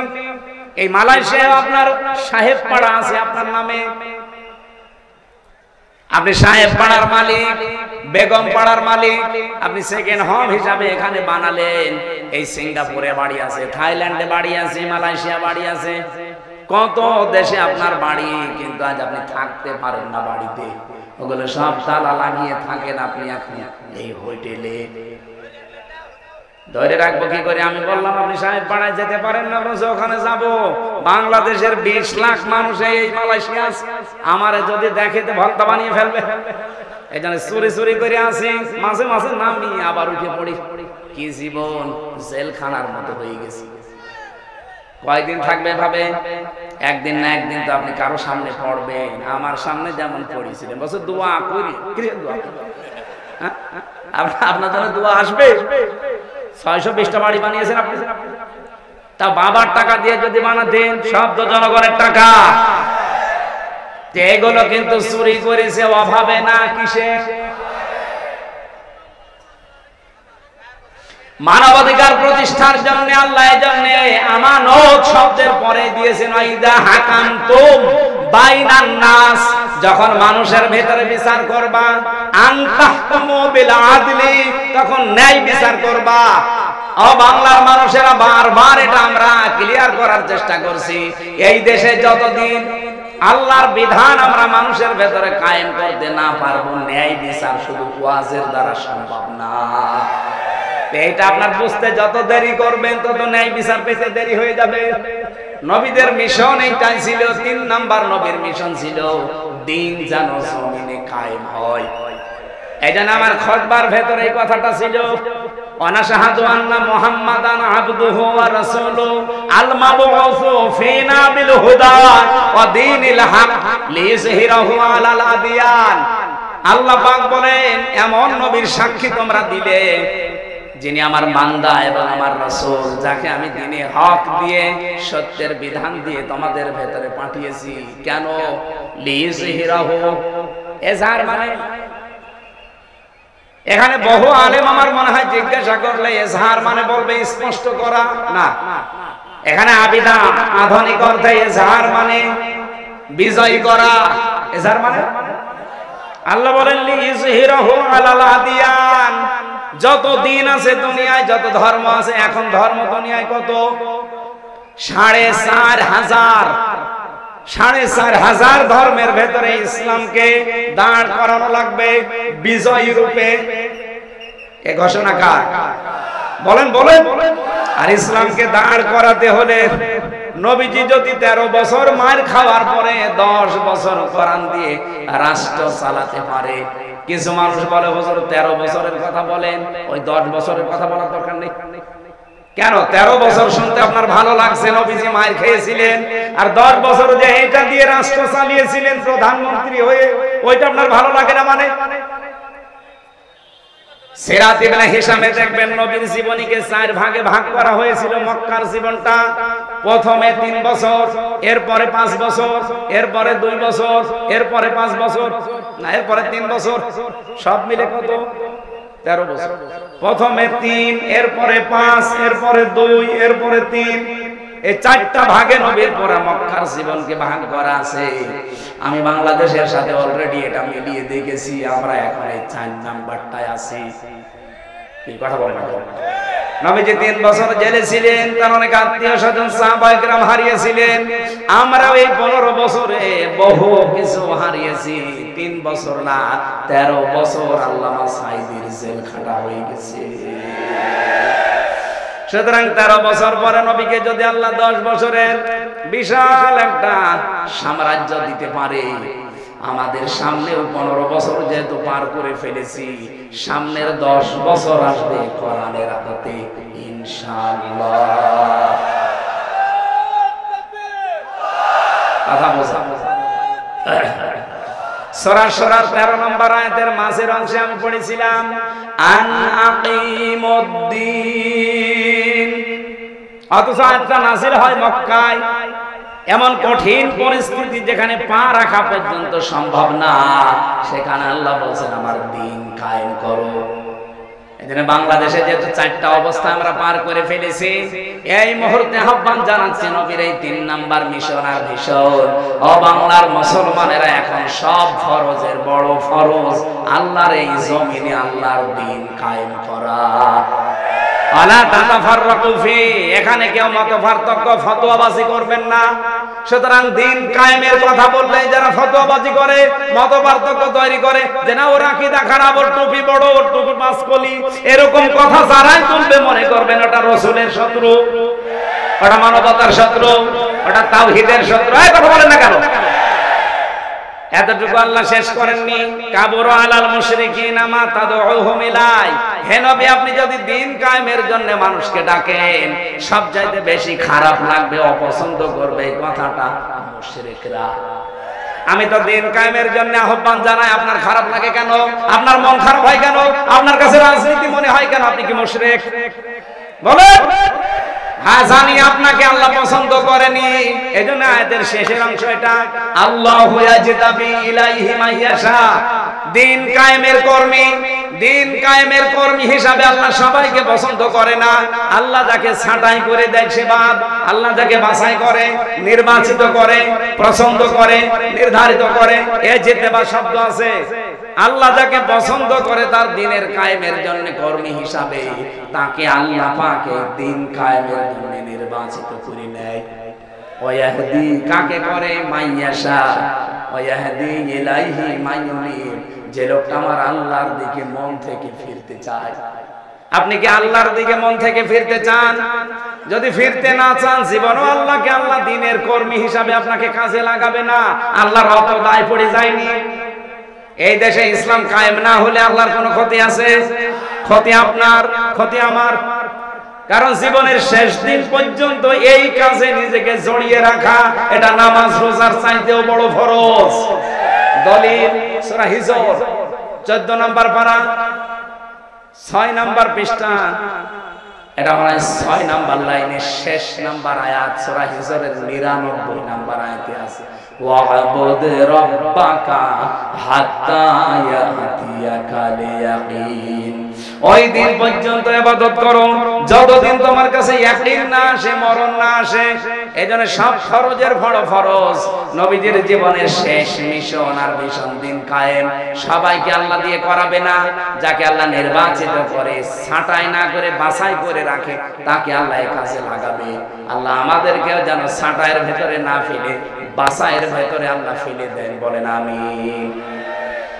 A: এই মালয়েশিয়ায় আপনার সাহেব পাড়া আছে আপনার নামে, আপনি সাহেব পাড়ার মালিক, বেগম পাড়ার মালিক, আপনি সেকেন্ড হোম হিসাবে এখানে বানালেন। এই সিঙ্গাপুরে বাড়ি আছে, থাইল্যান্ডে বাড়ি আছে, মালয়েশিয়া বাড়ি আছে, কত দেশে আপনার বাড়ি, কিন্তু আজ আপনি থাকতে পারেন না বাড়িতে। ওগুলো সব তালা লাগিয়ে থাকেন আপনি এখন এই হোটেলে। ধরে রাখবো কি করে? আমি বললাম আপনি সাহেব পাড়ায় যেতে পারেন না, বলছে ওখানে যাব। বাংলাদেশের ২০ লাখ মানুষ এই মালয়েশিয়া, আমারে যদি দেখে তো ভক্ত বানিয়ে ফেলবে। এই জন্য চুরি চুরি করে আসি, মাঝে মাঝে নামি আবার উঠে পড়ি। কি জীবন জেলখানার মতো হয়ে গেছে। কয়দিন থাকবে ভাবে? একদিন না একদিন তো আপনি কারো সামনে পড়বেন। আমার সামনে যেমন পড়েছিলেন, বলছে দোয়া করি, আপনার জন্য দোয়া আসবে। ৬২০টা বাড়ি বানিয়েছেন আপনি, তা বাবার টাকা দিয়ে যদি বানাতেন, সব তো জনগণের টাকা। এগুলো কিন্তু চুরি করেছে অভাবে না কিসে? মানবাধিকার প্রতিষ্ঠার জন্য আল্লাহ এই জন্য আমানত শব্দের পরে দিয়েছেন ওয়াইদা হাকামতুম বাইনান নাস, যখন মানুষের ভেতরে বিচার করবা, আনতাহকুমু বিল আদলি, তখন ন্যায় বিচার করবা। ও বাংলার মানুষেরা বারবার এটা আমরা ক্লিয়ার করার চেষ্টা করছি, এই দেশে যতদিন আল্লাহর বিধান আমরা মানুষের ভেতরে কায়েম করতে না পারবো, ন্যায় বিচার শুধু ওয়াজের দ্বারা সম্ভব না। এইটা আপনার বুঝতে যত দেরি করবেন তত ন্যায় বিচার পেতে দেরি হয়ে যাবে। নবীদের মিশন এইটাই ছিল, ৩ নাম্বার নবীর মিশন ছিল দিন যেন জমিনে কায়েম হয়। এই জন্য আমার খুতবার ভেতরে এই কথাটা ছিল, ওয়ানাশহাদু আন্না মুহাম্মাদান আবদুহু ওয়া রাসূলুহু আল মাবউসু ফিনা বিল হুদা ওয়া দীনিল হক লিইয়ুযহিরাহু আলাল আদিয়ান। আল্লাহ পাক বলেন এমন নবীর সাক্ষী তোমরা দিলে যিনি আমার বান্দা এবং আমার রাসূল, যাকে আমি দ্বীনে হক দিয়ে সত্যের বিধান দিয়ে তোমাদের ভেতরে পাঠিয়েছি। কেন? লিইয়ুযহিরাহু, এজাহার মানে এখানে বহু আলেম আমার মনে হয় জিজ্ঞাসা করলে এজহার মানে বলবে স্পষ্ট করা, না। এখানে আবিদা আধুনিক অর্থে এজহার মানে বিজয় করা। এজহার মানে আল্লাহ বলেন লিইয়ুযহিরাহু আলাল আদিয়ান, যত দিন আছে দুনিয়ায়, যত ধর্ম আছে, এখন ধর্ম দুনিয়ায় কত? ৪,৫০০ ধর্মের ভেতরে ইসলামকে দাঁড় করানো লাগবে বিজয়ী রূপে। এ ঘোষণা কার? বলেন বলেন। আর ইসলামকে দাঁড় করাতে হলে নবীজি যদি ১৩ বছর মার খাওয়ার পরে ১০ বছর কোরআন দিয়ে রাষ্ট্র চালাতে পারে। কিছু মানুষ বলে হুজুর ১৩ বছরের কথা বলেন, ওই ১০ বছরের কথা বলার দরকার নেই। কেন? ১৩ বছর শুনতে আপনার ভালো লাগছে, নবীজি মার খেয়েছিলেন, আর ১০ বছর যে এটা দিয়ে রাষ্ট্র চালিয়েছিলেন প্রধানমন্ত্রী হয়ে, ওইটা আপনার ভালো লাগে না মানে? সিরাত ইবনে হিশামে দেখবেন নবীর জীবনীকে ৪ ভাগে ভাগ করা হয়েছিল। মক্কার জীবনটা প্রথমে ৩ বছর, এরপরে ৫ বছর, এরপরে ২ বছর, এরপরে ৫ বছর, না এরপরে ৩ বছর, সব মিলে কত? ১৩ বছর। প্রথমে ৩, এরপরে ৫, এরপরে ২, এরপরে ৩, এই ৪টা ভাগে নবীর পরে মক্কার জীবনকে ভাগ করা আছে। আমি বাংলাদেশের সাথে অলরেডি এটা মিলিয়ে দেখেছি, আমরা এখন এই ৪ নাম্বারটায় আছি। কি কথা বলেন? নবীজি ৩ বছর জেলে ছিলেন, তার অনেক আত্মীয় স্বজন সাহাবায়ে কেরাম হারিয়েছিলেন। আমরাও এই ১৫ বছরে বহু কিছু হারিয়েছি। ৩ বছর না ১৩ বছর আল্লামা সাঈদীর জেল খাটা হয়ে গেছে। সুতরাং ১৩ বছর পরে নবীকে যদি আল্লাহ ১০ বছরের বিশাল একটা সাম্রাজ্য দিতে পারে, আমাদের সামনেও 15 বছর যেহেতু পার করে ফেলেছি, সামনের 10 বছর আসবে কোরআনের হাতে ইনশাআল্লাহ। কথা বোঝা? সূরা সূরার 13 নম্বর আয়াতের মাঝের অংশে আমি পড়েছিলাম আন আকিমুদ্দিন। অথচ আয়াতটা নাযিল হয় মক্কায়, এমন কঠিন পরিস্থিতি যেখানে পা রাখা পর্যন্ত সম্ভব না, সেখানে আল্লাহ বলছেন আমার দ্বীন কায়েম করো। এজন্য বাংলাদেশে যেহেতু 4টা অবস্থা আমরা পার করে ফেলেছি, এই মুহূর্তে আহ্বান জানাচ্ছি নবীর এই 3 নাম্বার মিশন আর ভিশন। ও বাংলার মুসলমানেরা, এখন সব ফরজের বড় ফরজ আল্লাহর এই জমিনে আল্লাহর দ্বীন কায়েম করা। আলা তাতাফাররাকু ফি, এখানে কেউ মতপার্থক্য ফতোয়াবাজি করবেন না। সুতরাং দ্বীন কায়েমের কথা বললে যারা ফতোয়াবাজি করে, মতপার্থক্য তৈরি করে, যে না ওর আকীদা খারাপ, ওর টুপি বড়, ওর টুপি পাঁচকলি, এরকম কথা যারাই তুলবে মনে করবেন ওটা রাসূলের শত্রু, ওটা মানবতার শত্রু, ওটা তাওহীদের শত্রু। এই কথা বলেন না কেন? এতটুকু আল্লাহ শেষ করেননি, কাবুরা আলাল মুশরিকিনা মা তাদউহুম ইলাই। হে নবী, আপনি যদি দ্বীন কায়েমের জন্য মানুষকে ডাকেন, সবচাইতে বেশি খারাপ লাগবে, অপছন্দ করবে এই কথাটা মুশরিকরা। আমি তো দ্বীন কায়েমের জন্য আহ্বান জানাই, আপনার খারাপ লাগে কেন? আপনার মন খারাপ হয় কেন? আপনার কাছে রাজনীতি মনে হয় কেন? আপনি কি মুশরিক? বলেন। হ্যাঁ, জানি আপনাকে আল্লাহ পছন্দ করেনি। এজন্য আয়াতের শেষের অংশ এটা, আল্লাহু ইয়াজতাবি ইলাইহি মাইয়াশা। দ্বীন কায়েমের কর্মী, দ্বীন কায়েমের কর্মী হিসাবে আল্লাহ সবাইকে পছন্দ করে না। আল্লাহ যাকে ছাঁটাই করে দেয় সে বাদ, আল্লাহ যাকে বাছাই করে, নির্বাচিত করে, পছন্দ করে, নির্ধারিত করে, এ জিতেবা শব্দ আছে। আল্লাহ যাকে পছন্দ করে তার দ্বীনের কায়েমের জন্য কর্মী হিসাবে, তাকে আল্লাহ পাক দ্বীন কায়েমের জন্য নির্বাচিত করে নেয়। ওয়াহদি কাকে করে? মাইয়াশা। ওয়াহদি ইলাইহি মাইয়ুনিব, যে লোকটা আমার আল্লাহর দিকে মন থেকে ফিরতে চায়। আপনি কি আল্লাহর দিকে মন থেকে ফিরতে চান? যদি ফিরতে না চান, জীবনও আল্লাহকে আল্লাহ দ্বীনের কর্মী হিসাবে আপনাকে কাজে লাগাবে না। আল্লাহর অত দায় পড়ে যায়নি। এই দেশে ইসলাম কায়েম না হলে আল্লাহর কোনো ক্ষতি আছে? ক্ষতি আপনার, ক্ষতি আমার। কারণ জীবনের শেষ দিন পর্যন্ত এই কাজে নিজেকে জড়িয়ে রাখা, এটা নামাজ রোজার চাইতেও বড় ফরজ। দলিল সূরা হিজর 14 নম্বর পারা 6 নম্বর পৃষ্ঠা, এটা মানে 6 নম্বর লাইনের শেষ নাম্বার আয়াত, সূরা হিজরের 99 নম্বর আয়াতে আছে, ওয়া'বুদ রাব্বাকা হাত্তা ইয়াতিয়াকাল ইয়াকিন। ওই দিন পর্যন্ত ইবাদত করো যতদিন তোমার কাছে ইয়াকিন না আসে, মরণ না আসে। এজন্য সব ফরজের বড় ফরজ। নবীজির জীবনের শেষ মিশন আর মিশন দিন কায়েম। সবাইকে আল্লাহ দিয়ে করাবে না, যাকে আল্লাহ নির্বাচিত করে, ছাঁটাই না করে বাছাই করে রাখে, তাকে আল্লাহ এই কাজে লাগাবে। আল্লাহ আমাদেরকেও যেন ছাঁটাইয়ের ভেতরে না ফেলে, বাছাইয়ের ভেতরে আল্লাহ ফেলে দেন। বলেন আমিন।